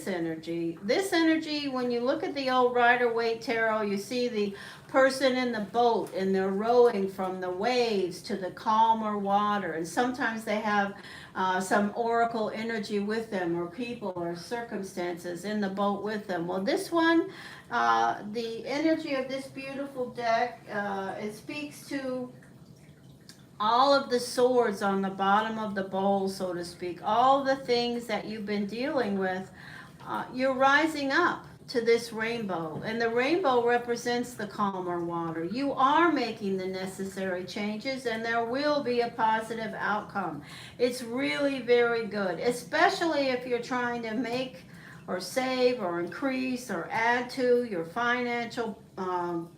energy. This energy, when you look at the old Rider-Waite tarot, you see the person in the boat and they're rowing from the waves to the calmer water, and sometimes they have some oracle energy with them, or people or circumstances in the boat with them. Well, this one, the energy of this beautiful deck, it speaks to all of the swords on the bottom of the bowl, so to speak, all the things that you've been dealing with. You're rising up to this rainbow, and the rainbow represents the calmer water. You are making the necessary changes, and there will be a positive outcome. It's really very good, especially if you're trying to make or save or increase or add to your financial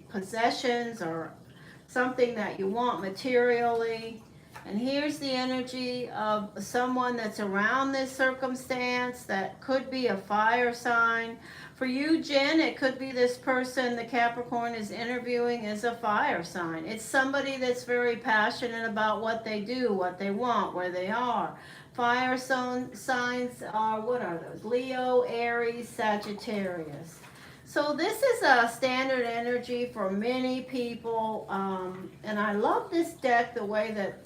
possessions, or something that you want materially. And here's the energy of someone that's around this circumstance that could be a fire sign. For you, Jen, it could be this person the Capricorn is interviewing is a fire sign. It's somebody that's very passionate about what they do, what they want, where they are. Fire signs are, what are those? Leo, Aries, Sagittarius. So this is a standard energy for many people, and I love this deck, the way that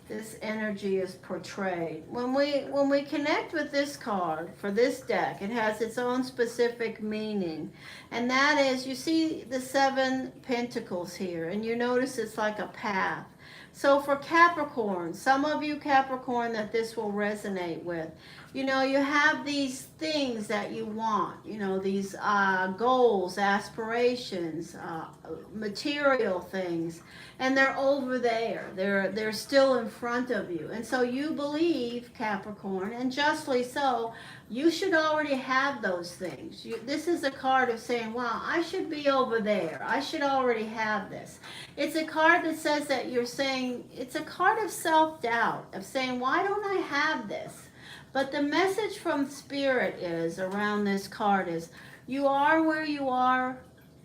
this energy is portrayed. When we connect with this card for this deck, it has its own specific meaning, and that is, you see the 7 pentacles here, and you notice it's like a path. So for Capricorn, some of you Capricorn that this will resonate with, you know, you have these things that you want, you know, these goals, aspirations, material things, and they're over there. They're still in front of you. And so you believe, Capricorn, and justly so, you should already have those things. This is a card of saying, wow, I should be over there. I should already have this. It's a card that says that you're saying, it's a card of self-doubt, of saying, why don't I have this? But the message from Spirit is, around this card is, you are where you are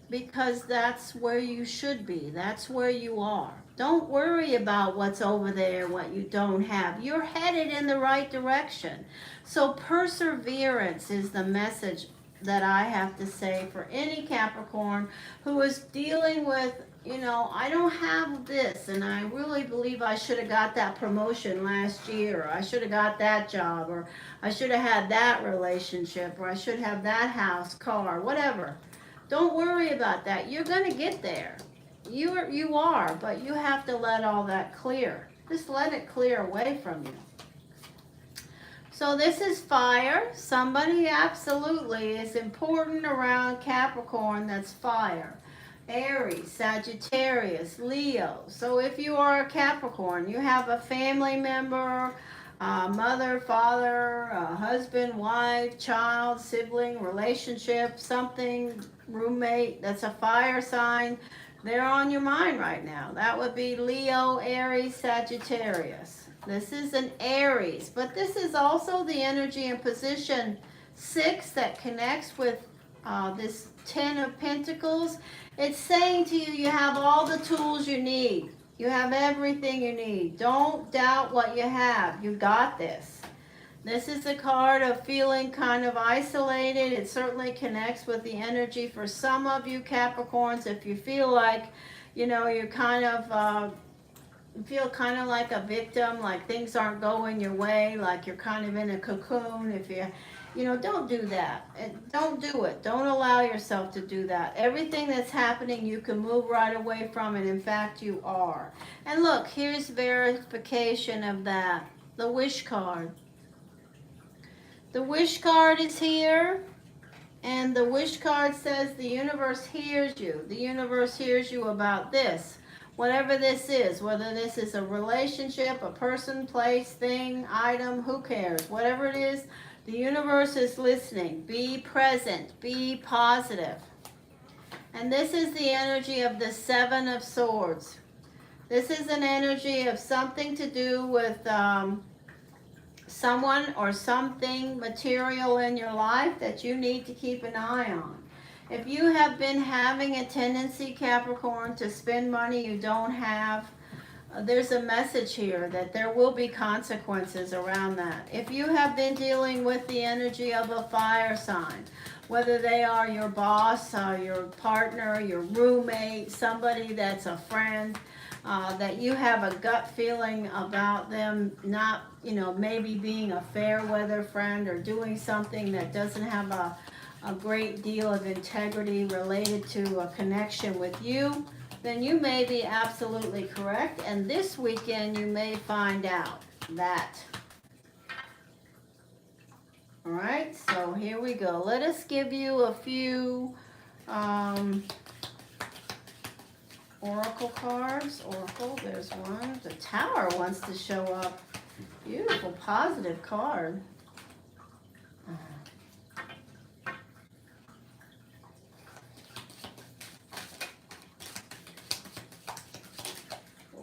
because that's where you should be. That's where you are. Don't worry about what's over there, what you don't have. You're headed in the right direction. So perseverance is the message that I have to say for any Capricorn who is dealing with, you know, I don't have this, and I really believe I should have got that promotion last year, or I should have got that job, or I should have had that relationship, or I should have that house, car, whatever. Don't worry about that. You're going to get there. You are, but you have to let all that clear. Just let it clear away from you. So this is fire. Somebody absolutely is important around Capricorn that's fire. Aries, Sagittarius, Leo. So if you are a Capricorn, you have a family member, mother, father, husband, wife, child, sibling, relationship, something, roommate, that's a fire sign. They're on your mind right now. That would be Leo, Aries, Sagittarius. This is an Aries, but this is also the energy in position 6 that connects with this 10 of Pentacles. It's saying to you, you have all the tools you need. You have everything you need. Don't doubt what you have. You got this. This is a card of feeling kind of isolated. It certainly connects with the energy for some of you Capricorns. If you feel like, you know, you're kind of feel kind of like a victim, like things aren't going your way, like you're kind of in a cocoon. If you know, don't do that. Don't do it. Don't allow yourself to do that. Everything that's happening, you can move right away from it. In fact, you are. And look, here's verification of that. The wish card. The wish card is here. And the wish card says the universe hears you. The universe hears you about this. Whatever this is, whether this is a relationship, a person, place, thing, item, who cares? Whatever it is, the universe is listening. Be present. Be positive. And this is the energy of the 7 of Swords. This is an energy of something to do with someone or something material in your life that you need to keep an eye on. If you have been having a tendency, Capricorn, to spend money you don't have, there's a message here that there will be consequences around that. If you have been dealing with the energy of a fire sign, whether they are your boss, your partner, your roommate, somebody that's a friend, that you have a gut feeling about them not, maybe being a fair weather friend or doing something that doesn't have a great deal of integrity related to a connection with you, then you may be absolutely correct. And this weekend you may find out that. All right, so here we go. Let us give you a few oracle cards. Oracle, there's one. The Tower wants to show up. Beautiful, positive card.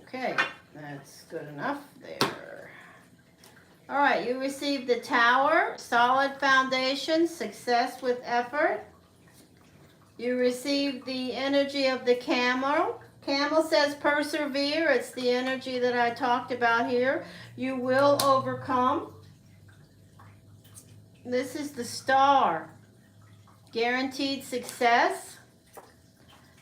Okay, that's good enough there. All right, you received the Tower, solid foundation, success with effort. You received the energy of the Camel. Camel says persevere. It's the energy that I talked about here. You will overcome. This is the Star, guaranteed success.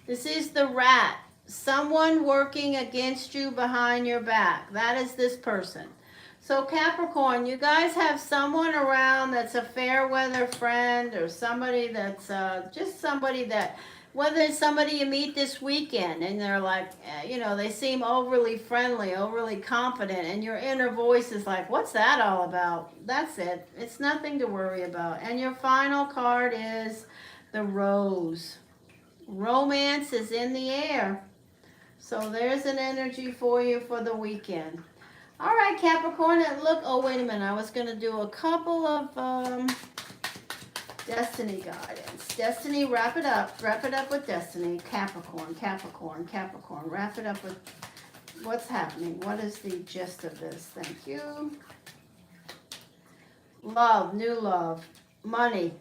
This is the Rat, someone working against you behind your back. That is this person. So Capricorn, you guys have someone around that's a fair weather friend, or somebody that's just somebody that, whether it's somebody you meet this weekend and they're like, they seem overly friendly, overly confident, and your inner voice is like, what's that all about? That's it. It's nothing to worry about. And your final card is the Rose. Romance is in the air. So there's an energy for you for the weekend. All right, Capricorn, and look, oh, wait a minute. I was going to do a couple of Destiny guidance. Destiny, wrap it up. Wrap it up with Destiny. Capricorn, Capricorn, Capricorn. Wrap it up with what's happening. What is the gist of this? Thank you. Love, new love, money,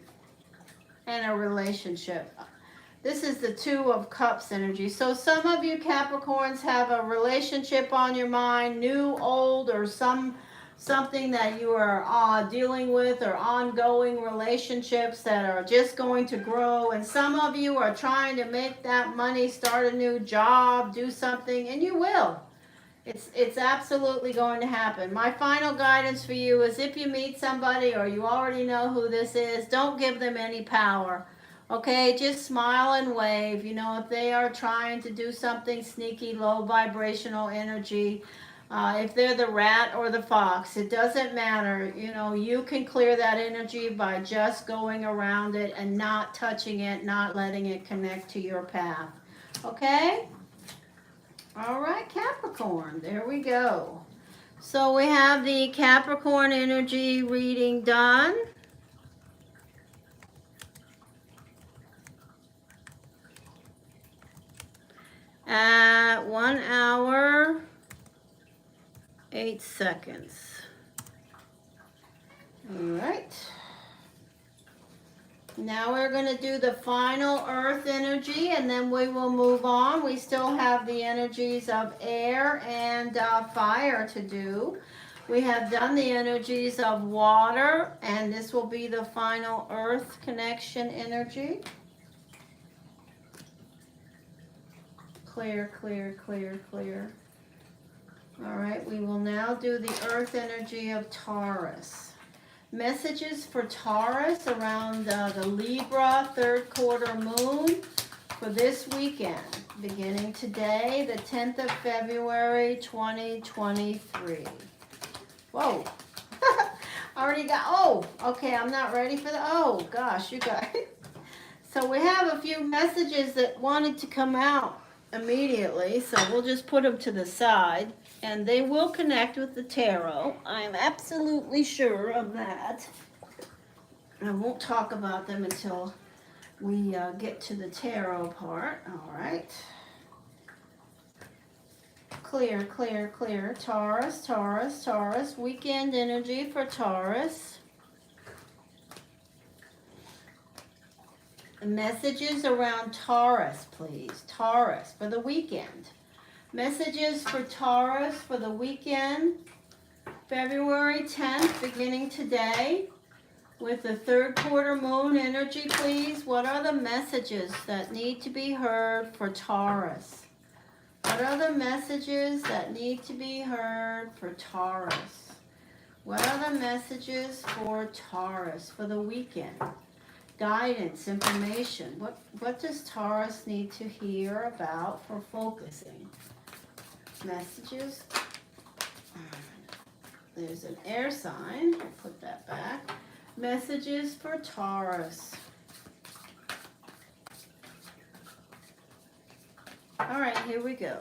and a relationship. This is the Two of Cups energy. So some of you Capricorns have a relationship on your mind, new, old, or something that you are dealing with, or ongoing relationships that are just going to grow. And some of you are trying to make that money, start a new job, do something, and you will. It's absolutely going to happen. My final guidance for you is, if you meet somebody or you already know who this is, don't give them any power. Okay, just smile and wave. If they are trying to do something sneaky, low vibrational energy, if they're the rat or the fox, it doesn't matter. You can clear that energy by just going around it and not touching it, not letting it connect to your path. Okay? All right, Capricorn, there we go. So we have the Capricorn energy reading done. At 1 hour, 8 seconds. All right. Now we're going to do the final earth energy, and then we will move on. We still have the energies of air and fire to do. We have done the energies of water, and this will be the final earth connection energy. Clear, clear, clear, clear. All right, we will now do the earth energy of Taurus. Messages for Taurus around the Libra third quarter moon for this weekend, beginning today, the 10th of February, 2023. Whoa. Already got, okay, I'm not ready for the, gosh, you guys. So we have a few messages that wanted to come out immediately, so we'll just put them to the side, and they will connect with the tarot. I'm absolutely sure of that. I won't talk about them until we get to the tarot part. All right. Clear, clear, clear. Taurus, Taurus, Taurus. Weekend energy for Taurus. Messages around Taurus, please. Taurus for the weekend. Messages for Taurus for the weekend, February 10th, beginning today, with the third quarter moon energy, please. What are the messages that need to be heard for Taurus? What are the messages that need to be heard for Taurus? What are the messages for Taurus for the weekend? Guidance, information. What does Taurus need to hear about for focusing? Messages. There's an air sign. I'll put that back. Messages for Taurus. All right, here we go.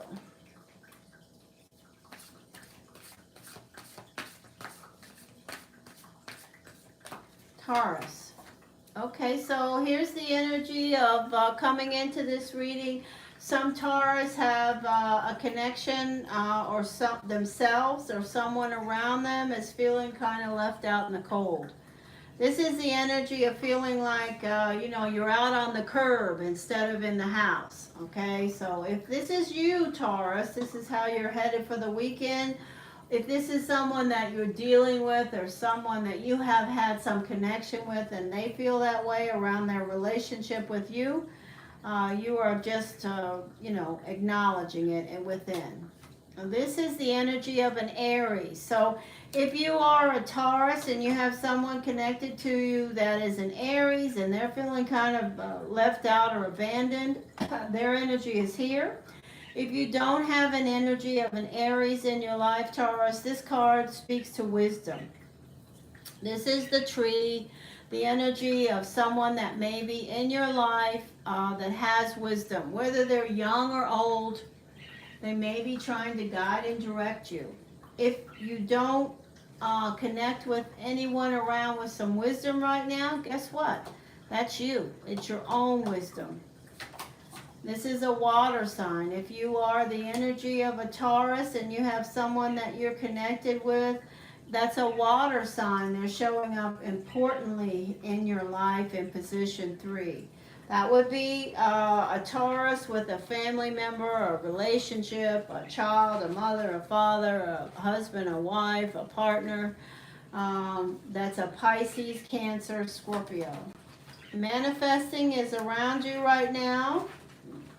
Taurus. Okay, so here's the energy of coming into this reading. Some Taurus have a connection or themselves or someone around them is feeling kind of left out in the cold. This is the energy of feeling like, you're out on the curb instead of in the house, okay? So if this is you, Taurus, this is how you're headed for the weekend. If this is someone that you're dealing with or someone that you have had some connection with and they feel that way around their relationship with you, you are just, acknowledging it within. This is the energy of an Aries. So if you are a Taurus and you have someone connected to you that is an Aries and they're feeling kind of left out or abandoned, their energy is here. If you don't have an energy of an Aries in your life, Taurus, this card speaks to wisdom. This is the tree, the energy of someone that may be in your life that has wisdom. Whether they're young or old, they may be trying to guide and direct you. If you don't connect with anyone around with some wisdom right now, guess what? That's you. It's your own wisdom. This is a water sign. If you are the energy of a Taurus and you have someone that you're connected with, that's a water sign. They're showing up importantly in your life in position 3. That would be a Taurus with a family member, a relationship, a child, a mother, a father, a husband, a wife, a partner. That's a Pisces, Cancer, Scorpio. Manifesting is around you right now.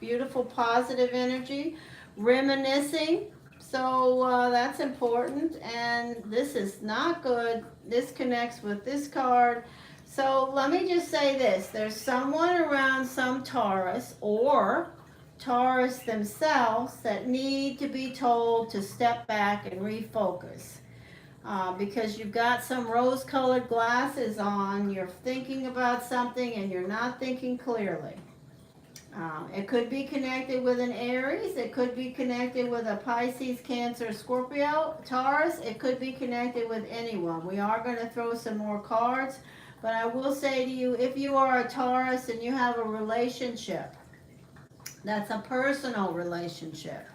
Beautiful positive energy. Reminiscing. So that's important. And this is not good. This connects with this card. So let me just say this. There's someone around some Taurus or Taurus themselves that need to be told to step back and refocus. Because you've got some rose-colored glasses on. You're thinking about something and you're not thinking clearly. It could be connected with an Aries. It could be connected with a Pisces, Cancer, Scorpio, Taurus. It could be connected with anyone. We are going to throw some more cards. But I will say to you, if you are a Taurus and you have a relationship, that's a personal relationship,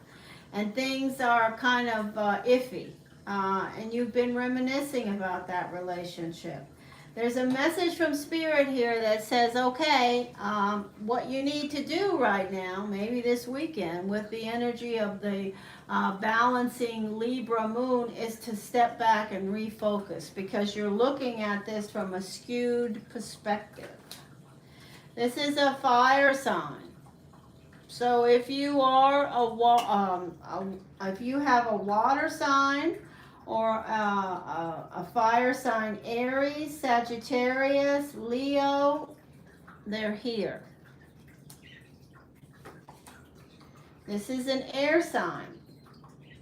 and things are kind of iffy, and you've been reminiscing about that relationship, there's a message from Spirit here that says, okay, what you need to do right now, maybe this weekend, with the energy of the balancing Libra moon, is to step back and refocus because you're looking at this from a skewed perspective. This is a fire sign. So if you are if you have a water sign, or a fire sign, Aries, Sagittarius, Leo, they're here. This is an air sign.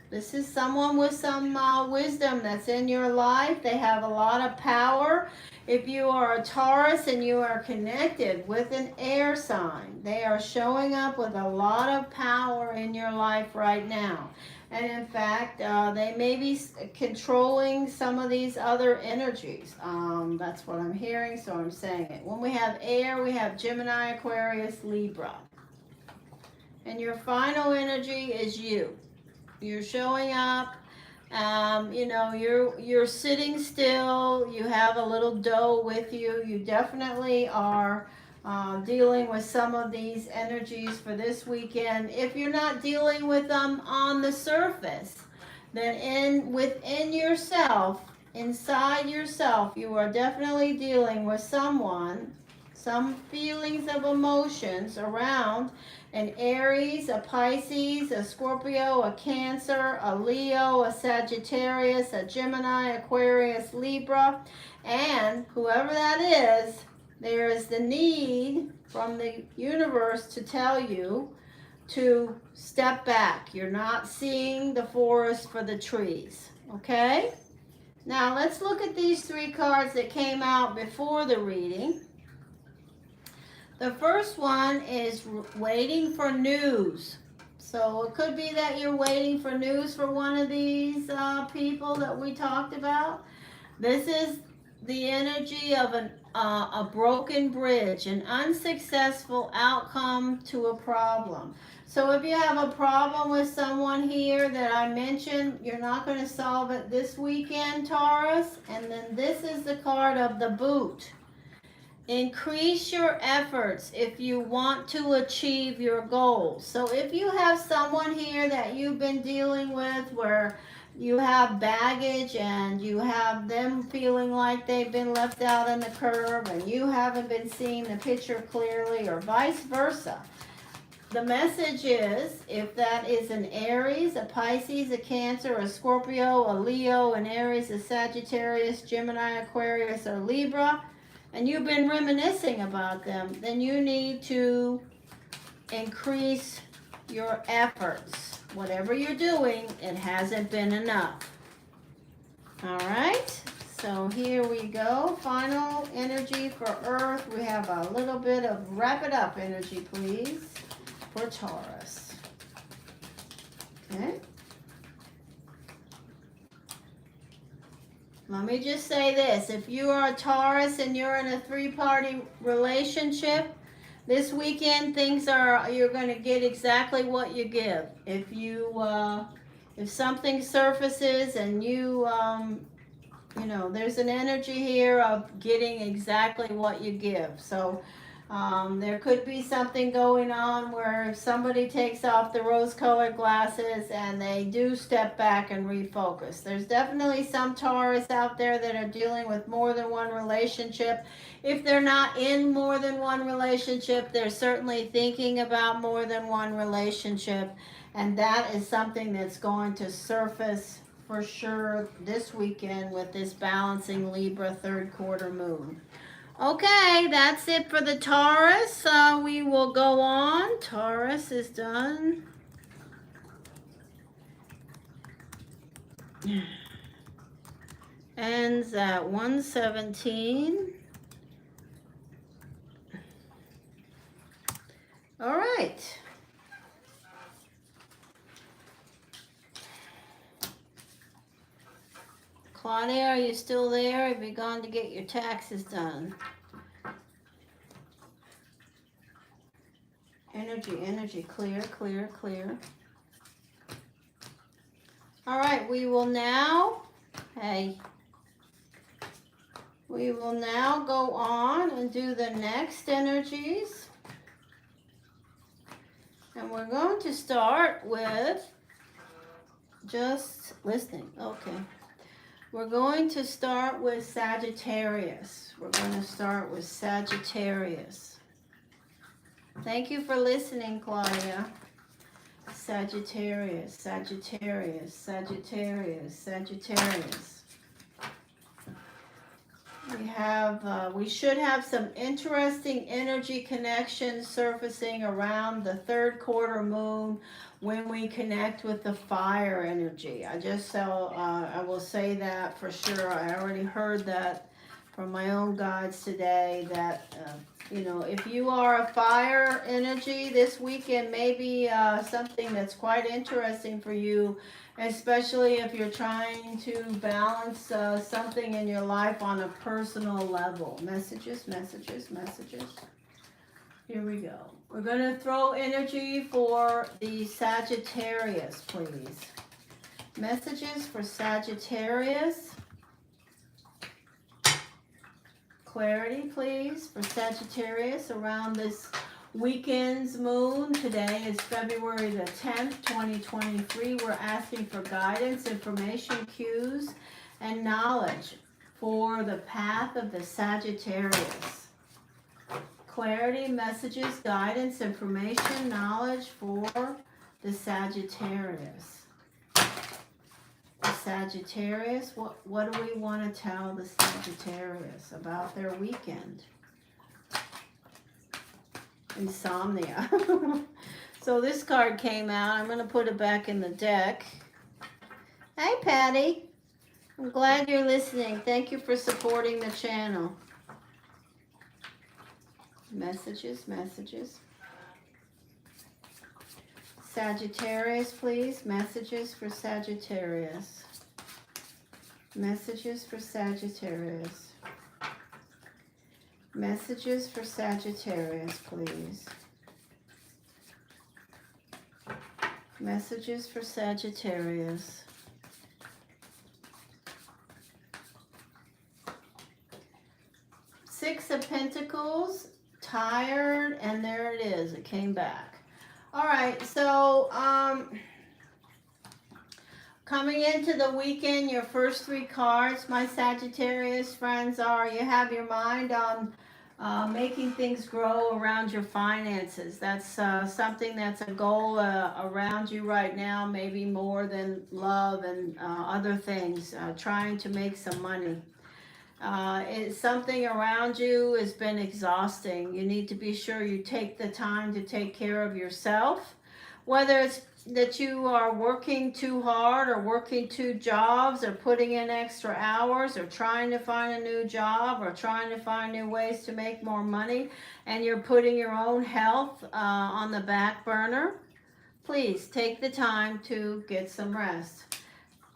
This is someone with some wisdom that's in your life. They have a lot of power. If you are a Taurus and you are connected with an air sign, they are showing up with a lot of power in your life right now. And in fact, they may be controlling some of these other energies. That's what I'm hearing, so I'm saying it. When we have air, we have Gemini, Aquarius, Libra. And your final energy is you. You're showing up. You're sitting still. You have a little doe with you. You definitely are dealing with some of these energies for this weekend. If you're not dealing with them on the surface, then within yourself, inside yourself, you are definitely dealing with someone, some feelings of emotions around an Aries, a Pisces, a Scorpio, a Cancer, a Leo, a Sagittarius, a Gemini, Aquarius, Libra, and whoever that is, there is the need from the universe to tell you to step back. You're not seeing the forest for the trees, okay? Now let's look at these three cards that came out before the reading. The first one is waiting for news. So it could be that you're waiting for news for one of these people that we talked about. This is the energy of a broken bridge, an unsuccessful outcome to a problem. So if you have a problem with someone here that I mentioned, you're not going to solve it this weekend, Taurus. And then this is the card of the boot. Increase your efforts if you want to achieve your goals. So if you have someone here that you've been dealing with where you have baggage and you have them feeling like they've been left out on the curb and you haven't been seeing the picture clearly, or vice versa, the message is, if that is an Aries, a Pisces, a Cancer, a Scorpio, a Leo, an Aries, a Sagittarius, Gemini, Aquarius, or Libra, and you've been reminiscing about them, then you need to increase your efforts. Whatever you're doing, it hasn't been enough. All right, so here we go. Final energy for Earth. We have a little bit of wrap it up energy, please, for Taurus. Okay. Let me just say this. If you are a Taurus and you're in a three-party relationship, this weekend you're going to get exactly what you give. If something surfaces and there's an energy here of getting exactly what you give. So there could be something going on where somebody takes off the rose-colored glasses and they do step back and refocus. There's definitely some Taurus out there that are dealing with more than one relationship. If they're not in more than one relationship, they're certainly thinking about more than one relationship. And that is something that's going to surface for sure this weekend with this balancing Libra third quarter moon. Okay, that's it for the Taurus. We will go on. Taurus is done. Ends at 1:17. All right. Claudia, are you still there? Have you gone to get your taxes done? Energy, clear, clear, clear. All right, we will now go on and do the next energies. And we're going to start with just listening. Okay. We're going to start with Sagittarius. Thank you for listening, Claudia. Sagittarius. We should have some interesting energy connections surfacing around the third quarter moon when we connect with the fire energy. I will say that for sure. I already heard that from my own guides today that if you are a fire energy, this weekend may be something that's quite interesting for you, especially if you're trying to balance something in your life on a personal level. Messages. Here we go. We're going to throw energy for the Sagittarius, please. Messages for Sagittarius. Clarity, please, for Sagittarius around this weekend's moon. Today is February the 10th, 2023. We're asking for guidance, information, cues, and knowledge for the path of the Sagittarius. Clarity, messages, guidance, information, knowledge for the Sagittarius. The Sagittarius, what do we want to tell the Sagittarius about their weekend? Insomnia. So this card came out. I'm going to put it back in the deck. Hey, Patty. I'm glad you're listening. Thank you for supporting the channel. Messages, messages. Sagittarius, please. Messages for Sagittarius. Messages for Sagittarius. Messages for Sagittarius, please. Messages for Sagittarius. Six of Pentacles, tired, and there it is. It came back. All right, so coming into the weekend, your first three cards, my Sagittarius friends, are you have your mind on making things grow around your finances. That's something that's a goal around you right now, maybe more than love and other things, trying to make some money. It's something around you has been exhausting. You need to be sure you take the time to take care of yourself, whether it's that you are working too hard or working two jobs or putting in extra hours or trying to find a new job or trying to find new ways to make more money, and you're putting your own health on the back burner. Please take the time to get some rest.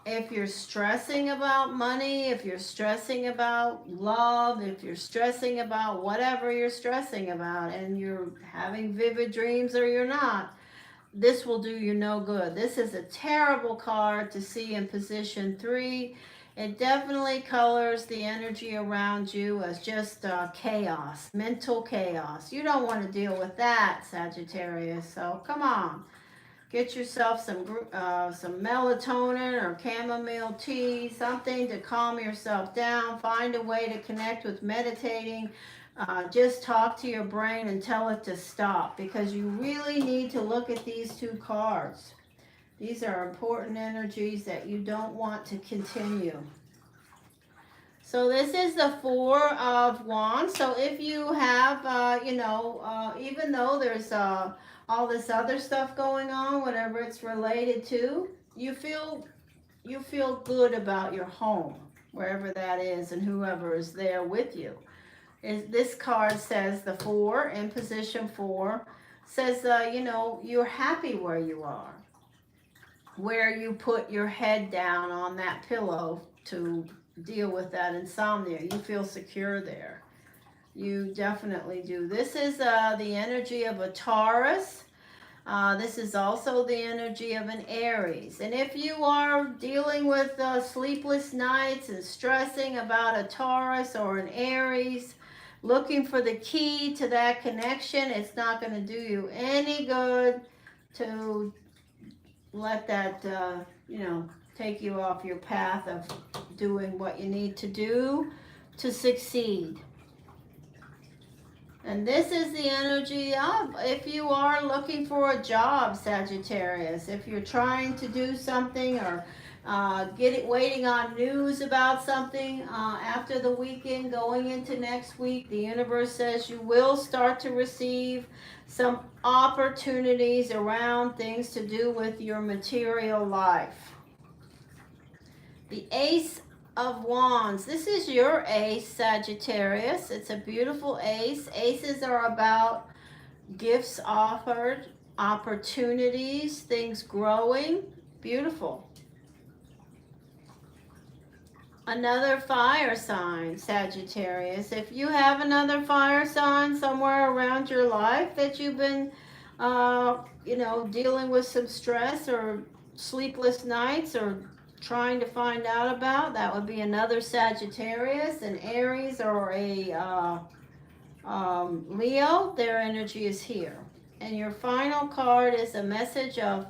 If you're stressing about money, if you're stressing about love, if you're stressing about whatever you're stressing about and you're having vivid dreams or you're not, this will do you no good. This is a terrible card to see in position 3. It definitely colors the energy around you as just chaos, mental chaos. You don't want to deal with that, Sagittarius, so come on. Get yourself some melatonin or chamomile tea, something to calm yourself down. Find a way to connect with meditating. Just talk to your brain and tell it to stop, because you really need to look at these two cards. These are important energies that you don't want to continue. So this is the Four of Wands. So if you have, even though there's all this other stuff going on, whatever it's related to, you feel good about your home, wherever that is, and whoever is there with you. This card says the 4 in position 4 says, you're happy where you are, where you put your head down on that pillow to deal with that insomnia. You feel secure there. You definitely do. This is the energy of a Taurus. This is also the energy of an Aries. And if you are dealing with sleepless nights and stressing about a Taurus or an Aries, looking for the key to that connection, it's not going to do you any good to let that, take you off your path of doing what you need to do to succeed. And this is the energy of, if you are looking for a job, Sagittarius, if you're trying to do something or waiting on news about something after the weekend, going into next week, the universe says you will start to receive some opportunities around things to do with your material life. The Ace of Wands. This is your ace, Sagittarius. It's a beautiful ace. Aces are about gifts offered, opportunities, things growing. Beautiful. Another fire sign, Sagittarius. If you have another fire sign somewhere around your life that you've been, dealing with some stress or sleepless nights or trying to find out about. That would be another Sagittarius, an Aries, or a Leo. Their energy is here. And your final card is a message of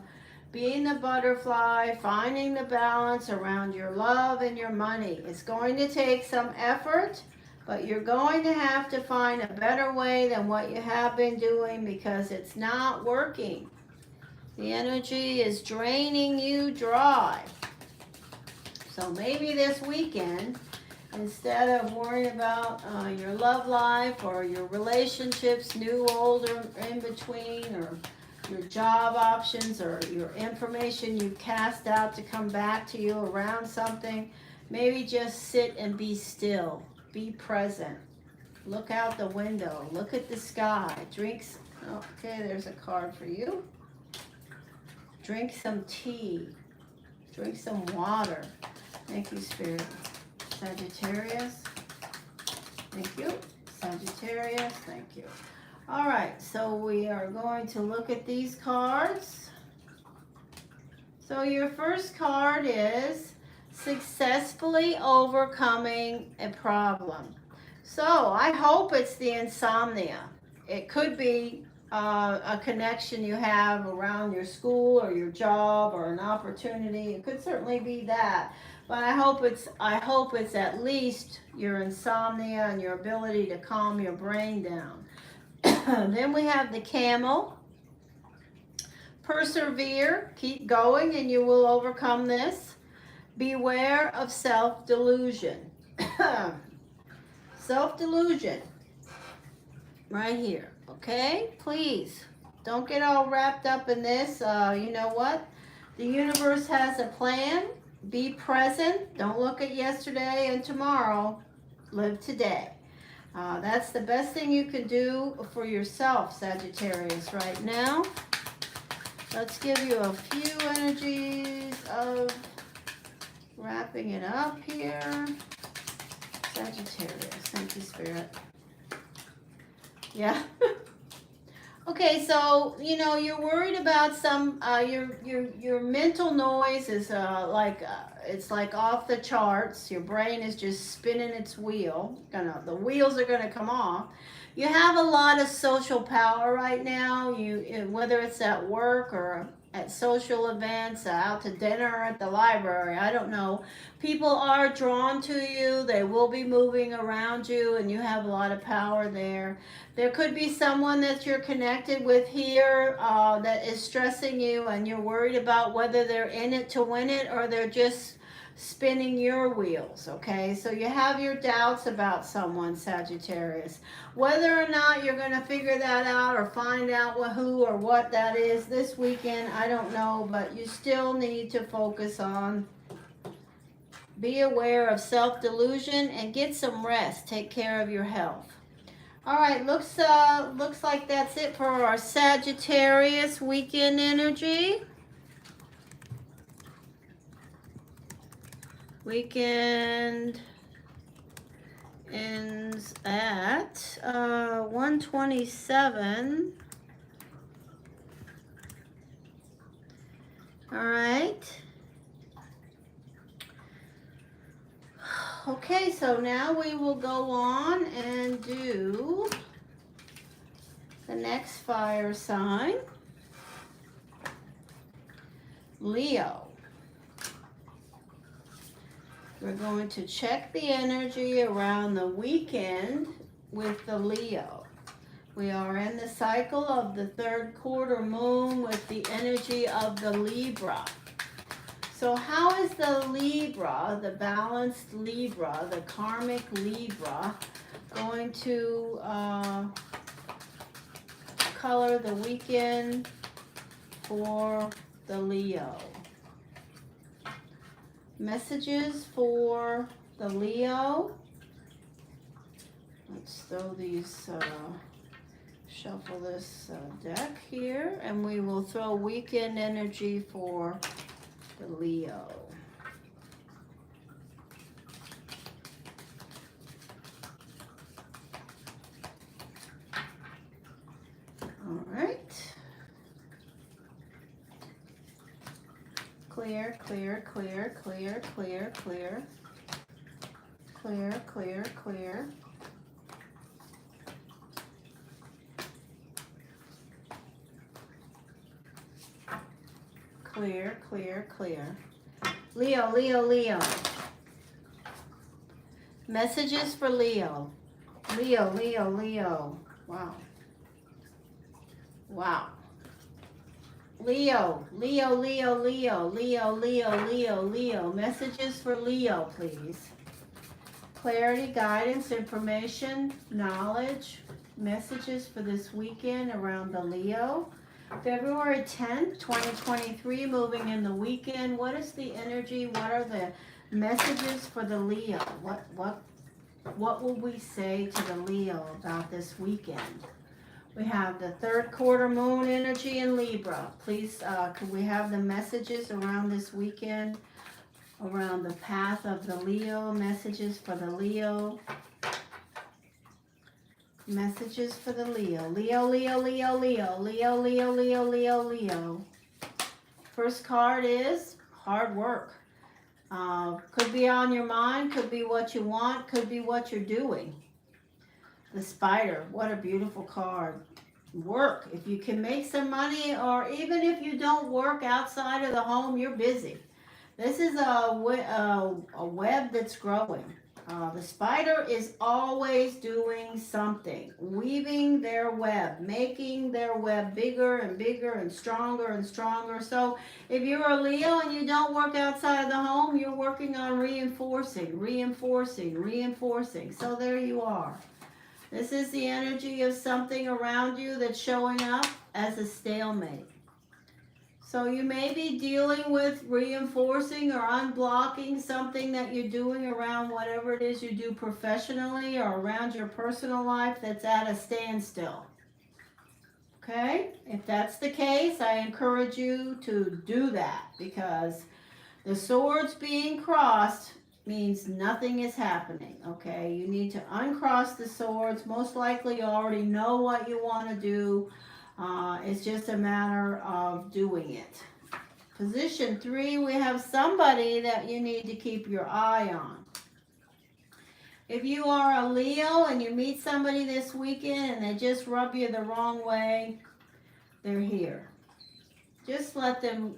being the butterfly, finding the balance around your love and your money. It's going to take some effort, but you're going to have to find a better way than what you have been doing because it's not working. The energy is draining you dry. So maybe this weekend, instead of worrying about your love life or your relationships, new, old, or in between, or your job options, or your information you cast out to come back to you around something, maybe just sit and be still. Be present. Look out the window. Look at the sky. Okay, there's a card for you. Drink some tea. Drink some water. Thank you, Spirit. Sagittarius. Thank you. Sagittarius. Thank you. All right, so we are going to look at these cards. So your first card is successfully overcoming a problem. So I hope it's the insomnia. It could be a connection you have around your school or your job or an opportunity. It could certainly be that. But I hope it's at least your insomnia and your ability to calm your brain down. Then we have the Camel. Persevere, keep going, and you will overcome this. Beware of self-delusion. Self-delusion. Right here. Okay? Please, don't get all wrapped up in this. You know what? The universe has a plan. Be present. Don't look at yesterday and tomorrow. Live today. That's the best thing you can do for yourself, Sagittarius, right now. Let's give you a few energies of wrapping it up here. Sagittarius, thank you, Spirit. Yeah. Okay, so you know you're worried about some your mental noise is it's like off the charts. Your brain is just spinning its wheel. The wheels are gonna come off. You have a lot of social power right now. Whether it's at work or at social events, out to dinner or at the library, I don't know. People are drawn to you. They will be moving around you, and you have a lot of power there. There could be someone that you're connected with here that is stressing you, and you're worried about whether they're in it to win it or they're just spinning your wheels, okay? So you have your doubts about someone, Sagittarius. Whether or not you're going to figure that out or find out who or what that is this weekend, I don't know, but you still need to focus on, be aware of self-delusion and get some rest. Take care of your health. All right, looks like that's it for our Sagittarius weekend energy. Weekend ends at 1:27. All right. Okay, so now we will go on and do the next fire sign, Leo. We're going to check the energy around the weekend with the Leo. We are in the cycle of the third quarter moon with the energy of the Libra. So how is the Libra, the balanced Libra, the karmic Libra, going to color the weekend for the Leo? Messages for the Leo. Let's throw these, shuffle this deck here, and we will throw weekend energy for the Leo. All right. Clear clear, clear, clear, clear, clear, clear. Clear, clear, clear. Clear, clear, clear. Leo, Leo, Leo. Messages for Leo. Leo, Leo, Leo. Wow. Wow. Leo, Leo, Leo, Leo, Leo, Leo, Leo, Leo. Messages for Leo, please. Clarity, guidance, information, knowledge. Messages for this weekend around the Leo. February 10th, 2023, moving in the weekend. What is the energy? What are the messages for the Leo? What will we say to the Leo about this weekend? We have the third quarter moon energy in Libra. Please, could we have the messages around this weekend, around the path of the Leo? Messages for the Leo. Messages for the Leo. Leo, Leo, Leo, Leo, Leo, Leo, Leo, Leo, Leo. First card is hard work. Could be on your mind, could be what you want, could be what you're doing. The Spider, what a beautiful card. Work. If you can make some money, or even if you don't work outside of the home, you're busy. This is a web that's growing. The spider is always doing something, weaving their web, making their web bigger and bigger and stronger and stronger. So if you're a Leo and you don't work outside of the home, you're working on reinforcing, reinforcing, reinforcing. So there you are. This is the energy of something around you that's showing up as a stalemate. So you may be dealing with reinforcing or unblocking something that you're doing around whatever it is you do professionally or around your personal life that's at a standstill. Okay? If that's the case, I encourage you to do that, because the swords being crossed means nothing is happening. Okay? You need to uncross the swords. Most likely you already know what you want to do. It's just a matter of doing it. Position 3, we have somebody that you need to keep your eye on. If you are a Leo and you meet somebody this weekend and they just rub you the wrong way, they're here. Just let them,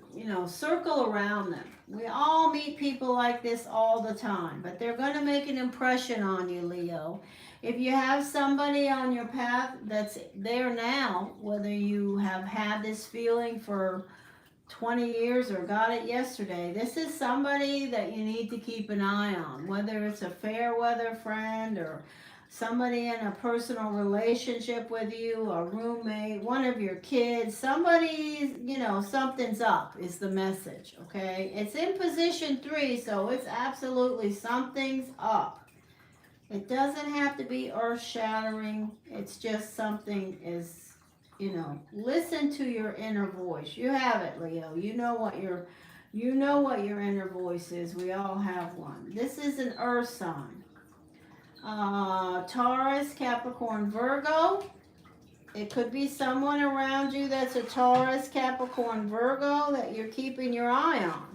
circle around them. We all meet people like this all the time, but they're going to make an impression on you, Leo. If you have somebody on your path that's there now, whether you have had this feeling for 20 years or got it yesterday, this is somebody that you need to keep an eye on, whether it's a fair weather friend or somebody in a personal relationship with you, a roommate, one of your kids, somebody, something's up is the message, okay? It's in position 3, so it's absolutely something's up. It doesn't have to be earth-shattering. It's just something is, listen to your inner voice. You have it, Leo. You know what your inner voice is. We all have one. This is an earth sign. Taurus, Capricorn, Virgo. It could be someone around you that's a Taurus, Capricorn, Virgo that you're keeping your eye on.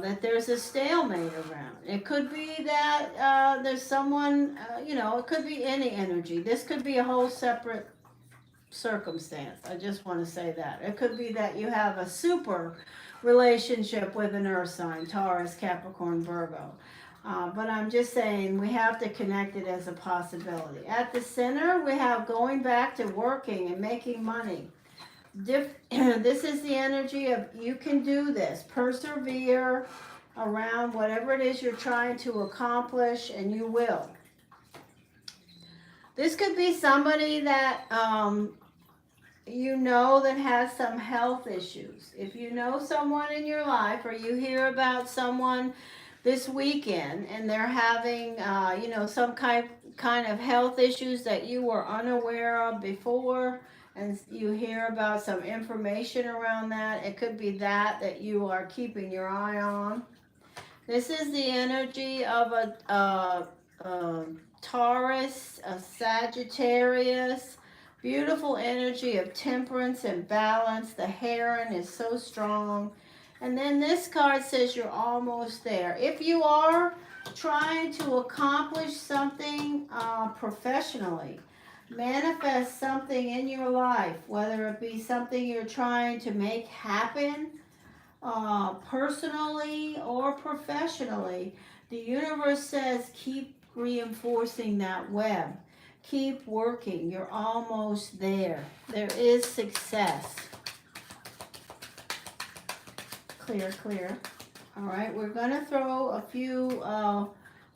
That there's a stalemate around. It could be that there's someone, it could be any energy. This could be a whole separate circumstance. I just want to say that. It could be that you have a super relationship with an earth sign, Taurus, Capricorn, Virgo. But I'm just saying we have to connect it as a possibility. At the center, we have going back to working and making money. This is the energy of you can do this. Persevere around whatever it is you're trying to accomplish, and you will. This could be somebody that that has some health issues. If you know someone in your life, or you hear about someone this weekend and they're having some kind of health issues that you were unaware of before, and you hear about some information around that, it could be that you are keeping your eye on. This is the energy of a Taurus, a Sagittarius. Beautiful energy of temperance and balance. The heron is so strong. And then this card says you're almost there. If you are trying to accomplish something professionally, manifest something in your life, whether it be something you're trying to make happen personally or professionally, the universe says keep reinforcing that web. Keep working. You're almost there. There is success. Clear, clear. All right, we're going to throw a few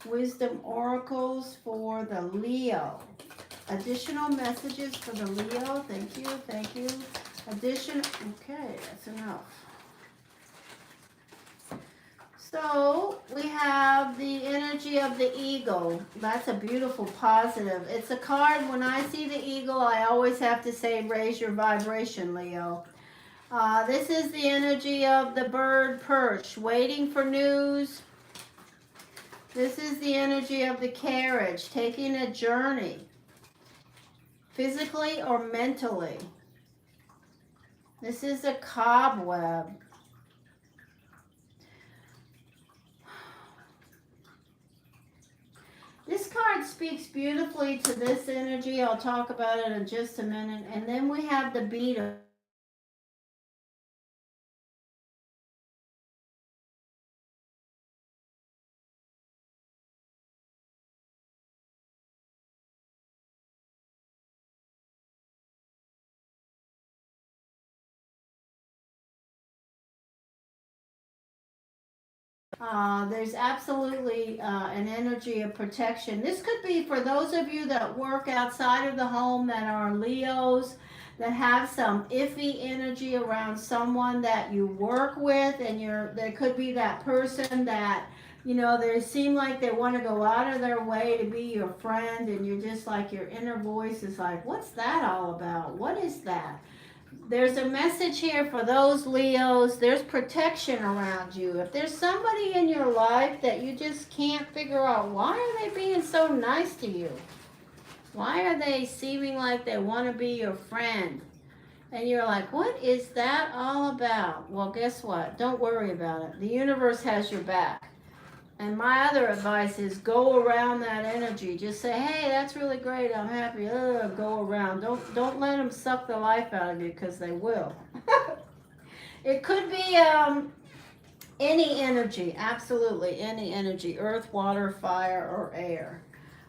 wisdom oracles for the Leo. Additional messages for the Leo. Thank you, thank you. Okay, that's enough. So we have the energy of the eagle. That's a beautiful positive. It's a card, when I see the eagle, I always have to say raise your vibration, Leo. This is the energy of the bird perch, waiting for news. This is the energy of the carriage, taking a journey, physically or mentally. This is a cobweb. This card speaks beautifully to this energy. I'll talk about it in just a minute. And then we have the beetle. There's absolutely an energy of protection. This could be for those of you that work outside of the home that are Leos, that have some iffy energy around someone that you work with, and there could be that person that, you know, they seem like they want to go out of their way to be your friend, and you're just like, your inner voice is like, what's that all about? What is that? There's a message here for those Leos. There's protection around you. If there's somebody in your life that you just can't figure out, why are they being so nice to you? Why are they seeming like they want to be your friend? And you're like, what is that all about? Well, guess what? Don't worry about it. The universe has your back. And my other advice is go around that energy. Just say, hey, that's really great. I'm happy. Go around. Don't let them suck the life out of you, because they will. It could be any energy. Absolutely any energy. Earth, water, fire, or air.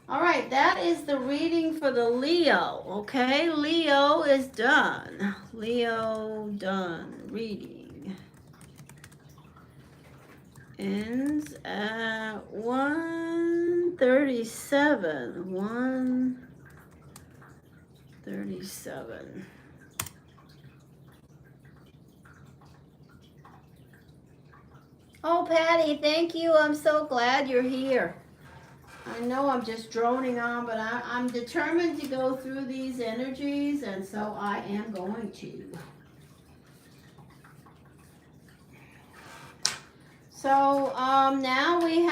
All right, that is the reading for the Leo. Okay, Leo is done. Leo done. Reading ends at 1:37. 1:37. Oh, Patty, thank you. I'm so glad you're here. I know I'm just droning on, but I'm determined to go through these energies, and so I am going to. So now we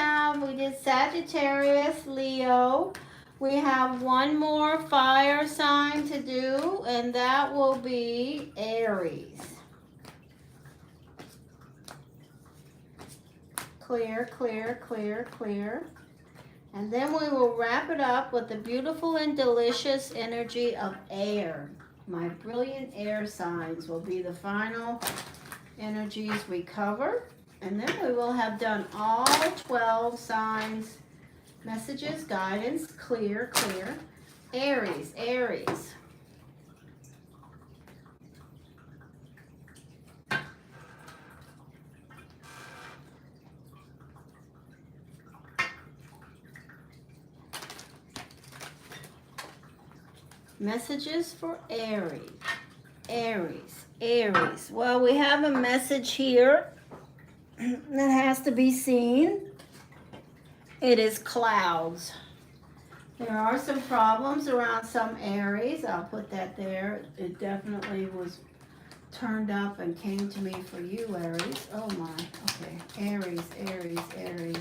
did Sagittarius, Leo. We have one more fire sign to do, and that will be Aries. Clear, clear, clear, clear. And then we will wrap it up with the beautiful and delicious energy of air. My brilliant air signs will be the final energies we cover. And then we will have done all 12 signs, messages, guidance, clear, clear. Aries, Aries. Messages for Aries. Aries, Aries. Well, we have a message here that has to be seen. It is clouds. There are some problems around some Aries. I'll put that there. It definitely was turned up and came to me for you, Aries. Oh my. Okay. Aries, Aries, Aries.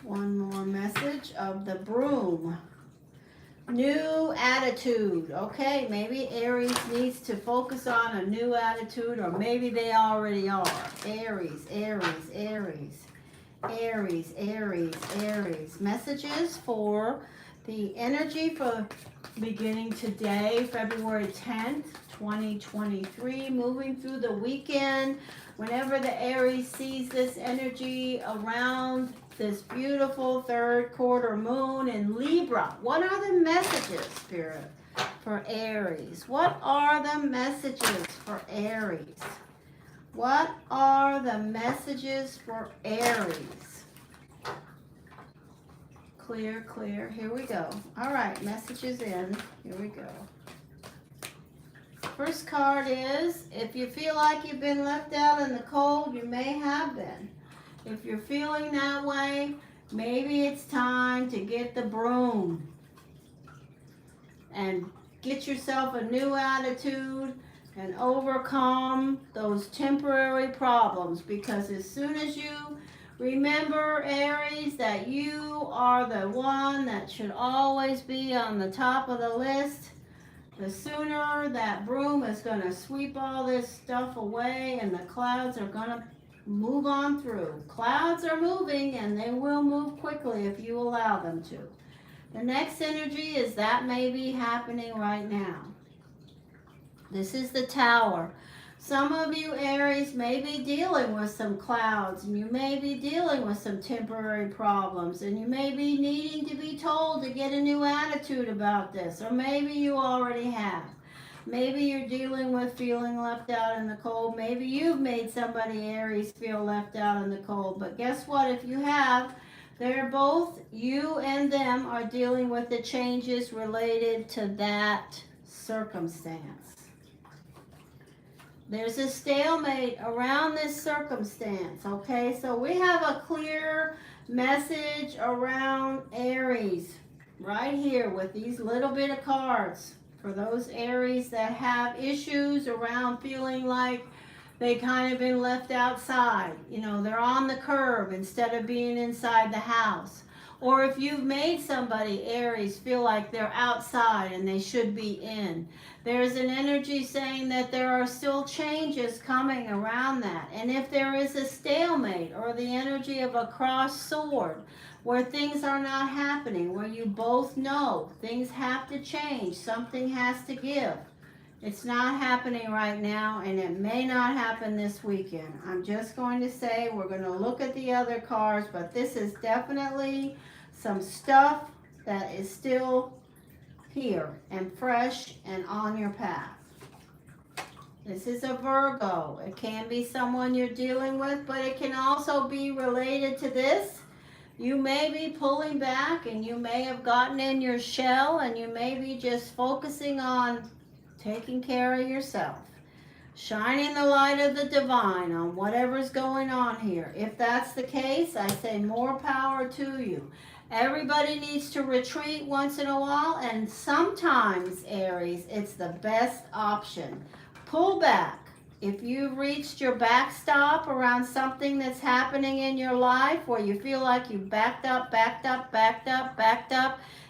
One more message of the broom. New attitude. Okay, maybe Aries needs to focus on a new attitude, or maybe they already are. Aries, Aries, Aries, Aries, Aries, Aries. Messages for the energy for beginning today, February 10th, 2023, moving through the weekend. Whenever the Aries sees this energy around this beautiful third quarter moon in Libra, what are the messages, Spirit, for Aries? What are the messages for Aries? What are the messages for Aries? Clear, clear. Here we go. All right, messages in. Here we go. First card is, if you feel like you've been left out in the cold, you may have been. If you're feeling that way, maybe it's time to get the broom and get yourself a new attitude and overcome those temporary problems. Because as soon as you remember, Aries, that you are the one that should always be on the top of the list, the sooner that broom is going to sweep all this stuff away and the clouds are going to move on through. Clouds are moving and they will move quickly if you allow them to. The next energy is that may be happening right now. This is the Tower. Some of you, Aries, may be dealing with some clouds, and you may be dealing with some temporary problems, and you may be needing to be told to get a new attitude about this, or maybe you already have. Maybe you're dealing with feeling left out in the cold. Maybe you've made somebody, Aries, feel left out in the cold. But guess what? If you have, they're both, you and them, are dealing with the changes related to that circumstance. There's a stalemate around this circumstance, okay? So we have a clear message around Aries right here with these little bit of cards. For those Aries that have issues around feeling like they kind of been left outside. You know, they're on the curb instead of being inside the house. Or if you've made somebody, Aries, feel like they're outside and they should be in. There's an energy saying that there are still changes coming around that. And if there is a stalemate or the energy of a crossed sword where things are not happening, where you both know things have to change, something has to give. It's not happening right now, and it may not happen this weekend. I'm just going to say we're going to look at the other cards, but this is definitely some stuff that is still here and fresh and on your path. This is a Virgo. It can be someone you're dealing with, but it can also be related to this. You may be pulling back, and you may have gotten in your shell, and you may be just focusing on taking care of yourself, shining the light of the divine on whatever's going on here. If that's the case, I say more power to you. Everybody needs to retreat once in a while, and sometimes, Aries, it's the best option. Pull back. If you've reached your backstop around something that's happening in your life where you feel like you backed up,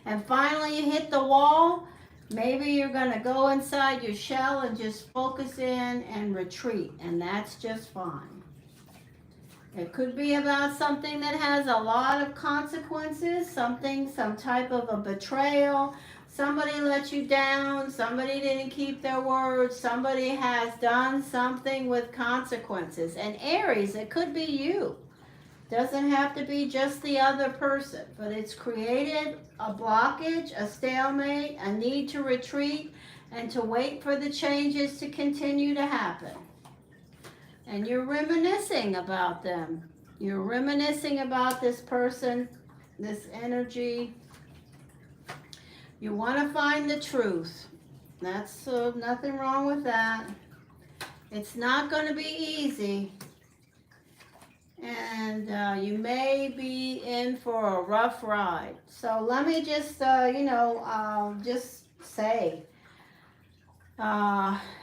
and finally you hit the wall, maybe you're going to go inside your shell and just focus in and retreat, and that's just fine. It could be about something that has a lot of consequences, some type of a betrayal. Somebody let you down, somebody didn't keep their word, somebody has done something with consequences. And Aries, it could be you. Doesn't have to be just the other person, but it's created a blockage, a stalemate, a need to retreat, and to wait for the changes to continue to happen. And you're reminiscing about them. You're reminiscing about this person, this energy. You want to find the truth. That's nothing wrong with that. It's not going to be easy. And you may be in for a rough ride. So let me just, just say,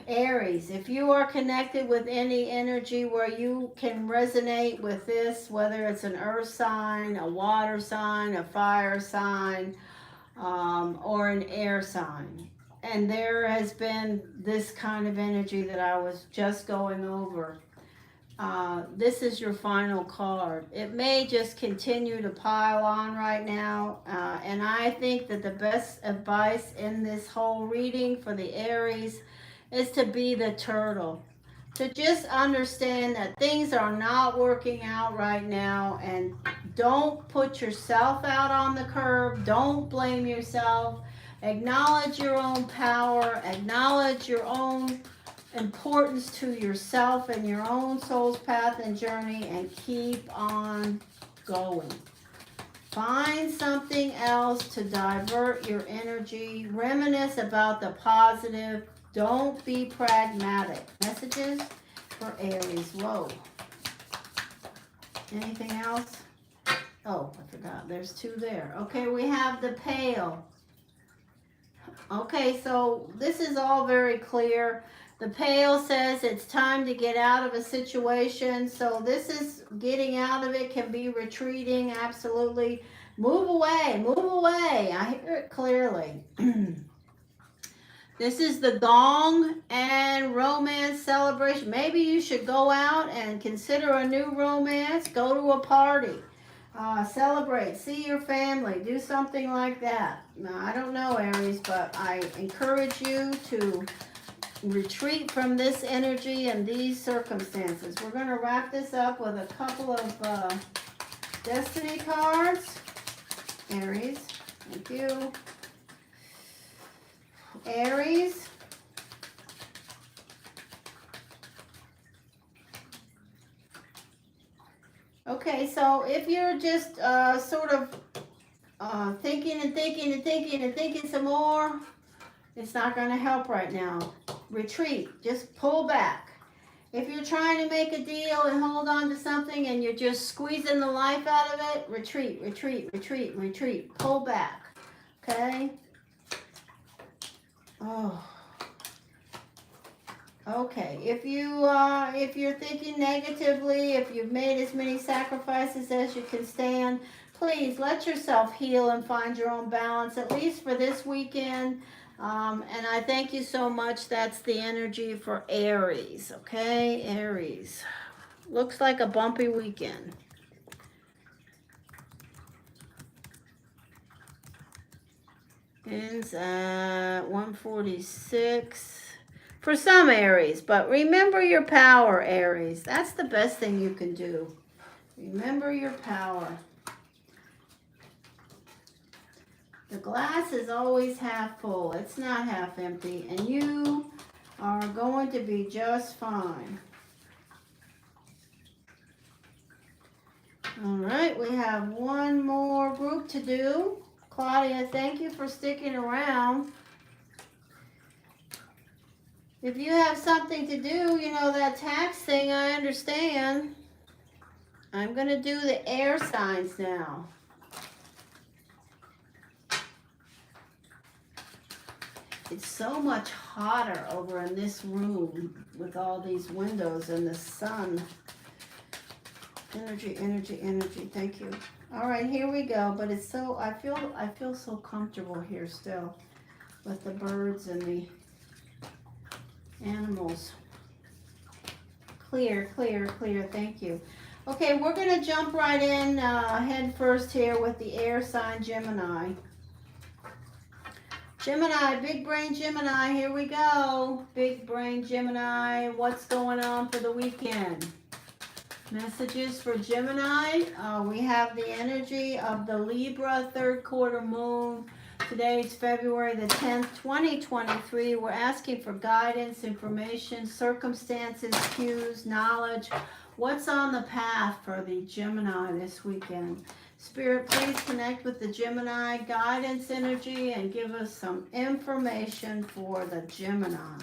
Aries, if you are connected with any energy where you can resonate with this, whether it's an earth sign, a water sign, a fire sign, or an air sign. And there has been this kind of energy that I was just going over. This is your final card. It may just continue to pile on right now. And I think that the best advice in this whole reading for the Aries is to be the turtle. To just understand that things are not working out right now, and don't put yourself out on the curb. Don't blame yourself. Acknowledge your own power. Acknowledge your own importance to yourself and your own soul's path and journey, and keep on going. Find something else to divert your energy. Reminisce about the positive. Don't be pragmatic. Messages for Aries. Whoa. Anything else? Oh, I forgot. There's two there. Okay, we have the Pale. Okay, so this is all very clear. The Pale says it's time to get out of a situation. So this is getting out of it, can be retreating, absolutely. Move away, move away. I hear it clearly. This is the Gong and romance celebration. Maybe you should go out and consider a new romance. Go to a party. Celebrate. See your family. Do something like that. Now, I don't know, Aries, but I encourage you to retreat from this energy and these circumstances. We're going to wrap this up with a couple of destiny cards. Aries. Thank you. Aries. Okay, so if you're just sort of thinking and thinking and thinking and thinking some more, it's not going to help right now. Retreat. Just pull back. If you're trying to make a deal and hold on to something and you're just squeezing the life out of it, retreat, retreat, retreat, retreat. Pull back. Okay? Oh. Okay. If you're thinking negatively, if you've made as many sacrifices as you can stand, please let yourself heal and find your own balance, at least for this weekend. And I thank you so much. That's the energy for Aries. Okay, Aries. Looks like a bumpy weekend. Ends at 146 for some Aries. But remember your power, Aries. That's the best thing you can do. Remember your power. The glass is always half full. It's not half empty. And you are going to be just fine. All right, we have one more group to do. Claudia, thank you for sticking around. If you have something to do, you know, that tax thing, I understand. I'm going to do the air signs now. It's so much hotter over in this room with all these windows and the sun. Energy, energy, energy. Thank you. All right, here we go. But it's so, I feel so comfortable here still with the birds and the animals. Clear, clear, clear. Thank you. Okay, we're going to jump right in head first here with the air sign Gemini. Gemini, big brain Gemini, here we go. Big brain Gemini, what's going on for the weekend? Messages for Gemini. We have the energy of the Libra third quarter moon. Today is February the 10th, 2023. We're asking for guidance, information, circumstances, cues, knowledge. What's on the path for the Gemini this weekend? Spirit, please connect with the Gemini guidance energy and give us some information for the Gemini.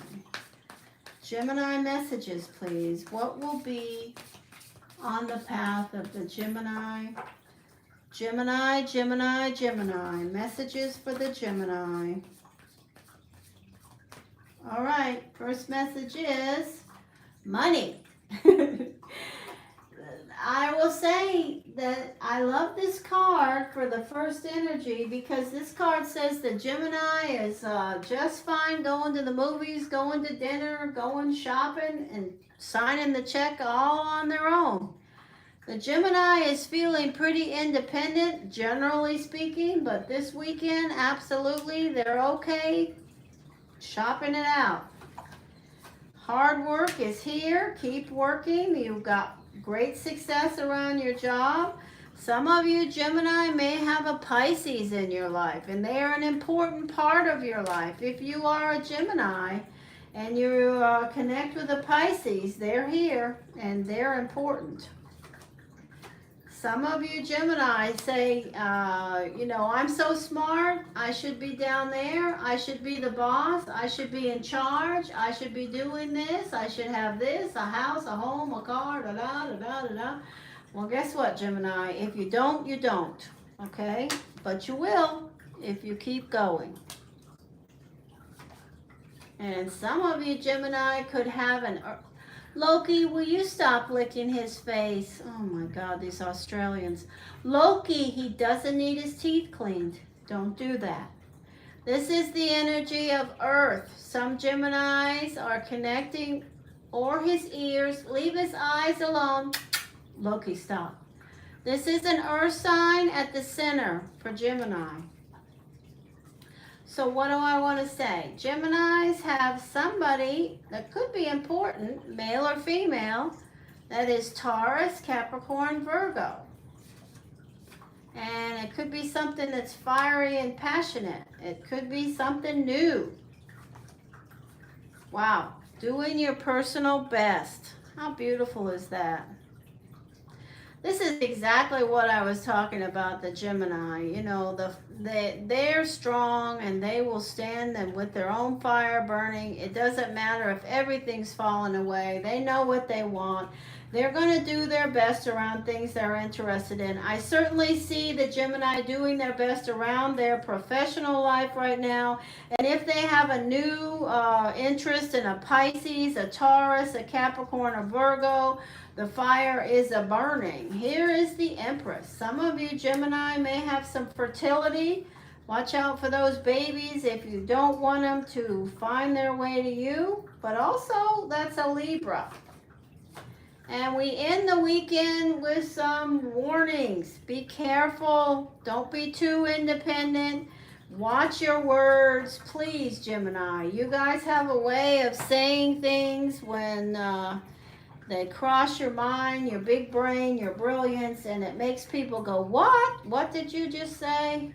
Gemini messages, please. What will be on the path of the Gemini? Gemini, Gemini, Gemini. Messages for the Gemini. All right, first message is money. I will say that I love this card for the first energy because this card says that Gemini is just fine going to the movies, going to dinner, going shopping, and signing the check all on their own. The Gemini is feeling pretty independent, generally speaking, but this weekend, absolutely, they're okay shopping it out. Hard work is here. Keep working. You've got great success around your job. Some of you Gemini may have a Pisces in your life, and they are an important part of your life. If you are a Gemini and you connect with a Pisces, they're here and they're important. Some of you Gemini say, I'm so smart, I should be down there, I should be the boss, I should be in charge, I should be doing this, I should have this, a house, a home, a car, da da da da da da. Well, guess what, Gemini? If you don't, you don't, okay? But you will if you keep going. And some of you Gemini could have an... Loki, will you stop licking his face? Oh my God, these Australians. Loki, he doesn't need his teeth cleaned. Don't do that. This is the energy of Earth. Some Geminis are connecting, or his ears. Leave his eyes alone. Loki, stop. This is an Earth sign at the center for Gemini. So what do I want to say? Geminis have somebody that could be important, male or female, that is Taurus, Capricorn, Virgo. And it could be something that's fiery and passionate. It could be something new. Wow, doing your personal best. How beautiful is that? This is exactly what I was talking about, the Gemini. You know, they're strong and they will stand and with their own fire burning. It doesn't matter if everything's falling away. They know what they want. They're going to do their best around things they're interested in. I certainly see the Gemini doing their best around their professional life right now. And if they have a new interest in a Pisces, a Taurus, a Capricorn, a Virgo, the fire is a burning. Here is the Empress. Some of you Gemini may have some fertility. Watch out for those babies if you don't want them to find their way to you. But also, that's a Libra. And we end the weekend with some warnings. Be careful. Don't be too independent. Watch your words. Please, Gemini. You guys have a way of saying things when... they cross your mind, your big brain, your brilliance, and it makes people go, what? What did you just say?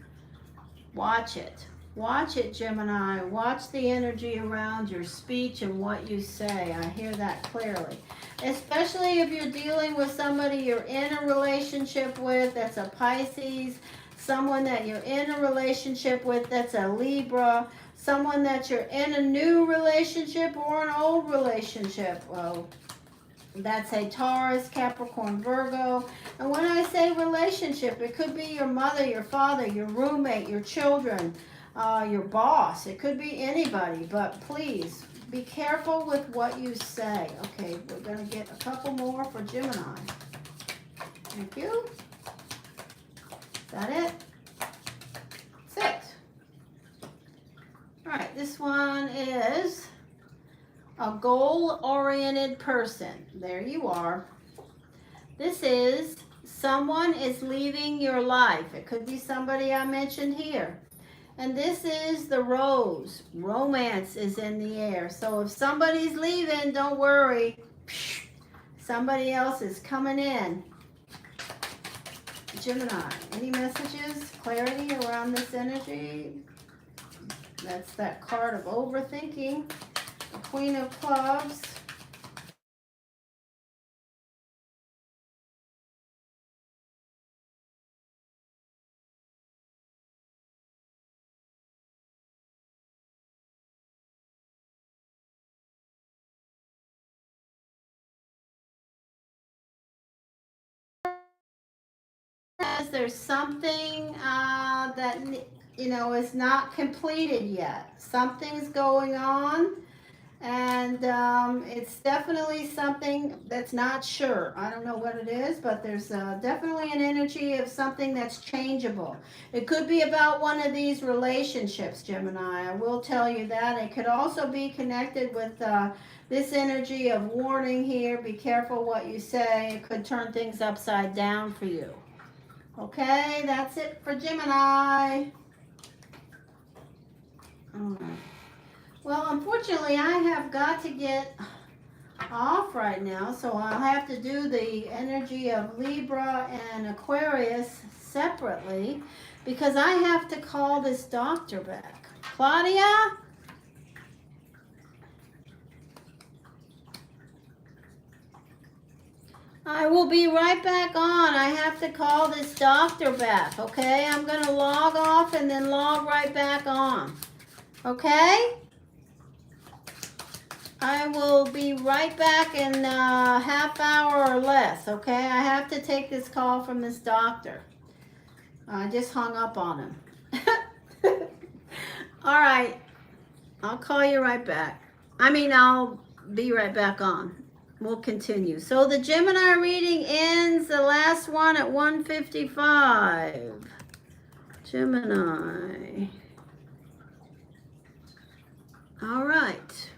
Watch it. Watch it, Gemini. Watch the energy around your speech and what you say. I hear that clearly. Especially if you're dealing with somebody you're in a relationship with that's a Pisces, someone that you're in a relationship with that's a Libra, someone that you're in a new relationship or an old relationship. Well, that's a Taurus, Capricorn, Virgo. And when I say relationship, it could be your mother, your father, your roommate, your children, your boss. It could be anybody, but please be careful with what you say. Okay, we're going to get a couple more for Gemini. Thank you. Is that it? That's it. All right, this one is... a goal-oriented person. There you are. This is someone is leaving your life. It could be somebody I mentioned here. And this is the rose. Romance is in the air. So if somebody's leaving, don't worry. Somebody else is coming in. Gemini, any messages, clarity around this energy? That's that card of overthinking. The Queen of Clubs. There's something that is not completed yet. Something's going on. And it's definitely something that's not sure. I don't know what it is, but there's definitely an energy of something that's changeable. It could be about one of these relationships, Gemini. I will tell you that. It could also be connected with this energy of warning here. Be careful what you say. It could turn things upside down for you. Okay, that's it for Gemini. All right. Well, unfortunately, I have got to get off right now, so I'll have to do the energy of Libra and Aquarius separately because I have to call this doctor back. Claudia? I will be right back on. I have to call this doctor back, okay? I'm going to log off and then log right back on, okay? I will be right back in a half hour or less, okay? I have to take this call from this doctor. I just hung up on him. All right. I'll call you right back. I'll be right back on. We'll continue. So the Gemini reading ends, the last one at 1:55. Gemini. All right.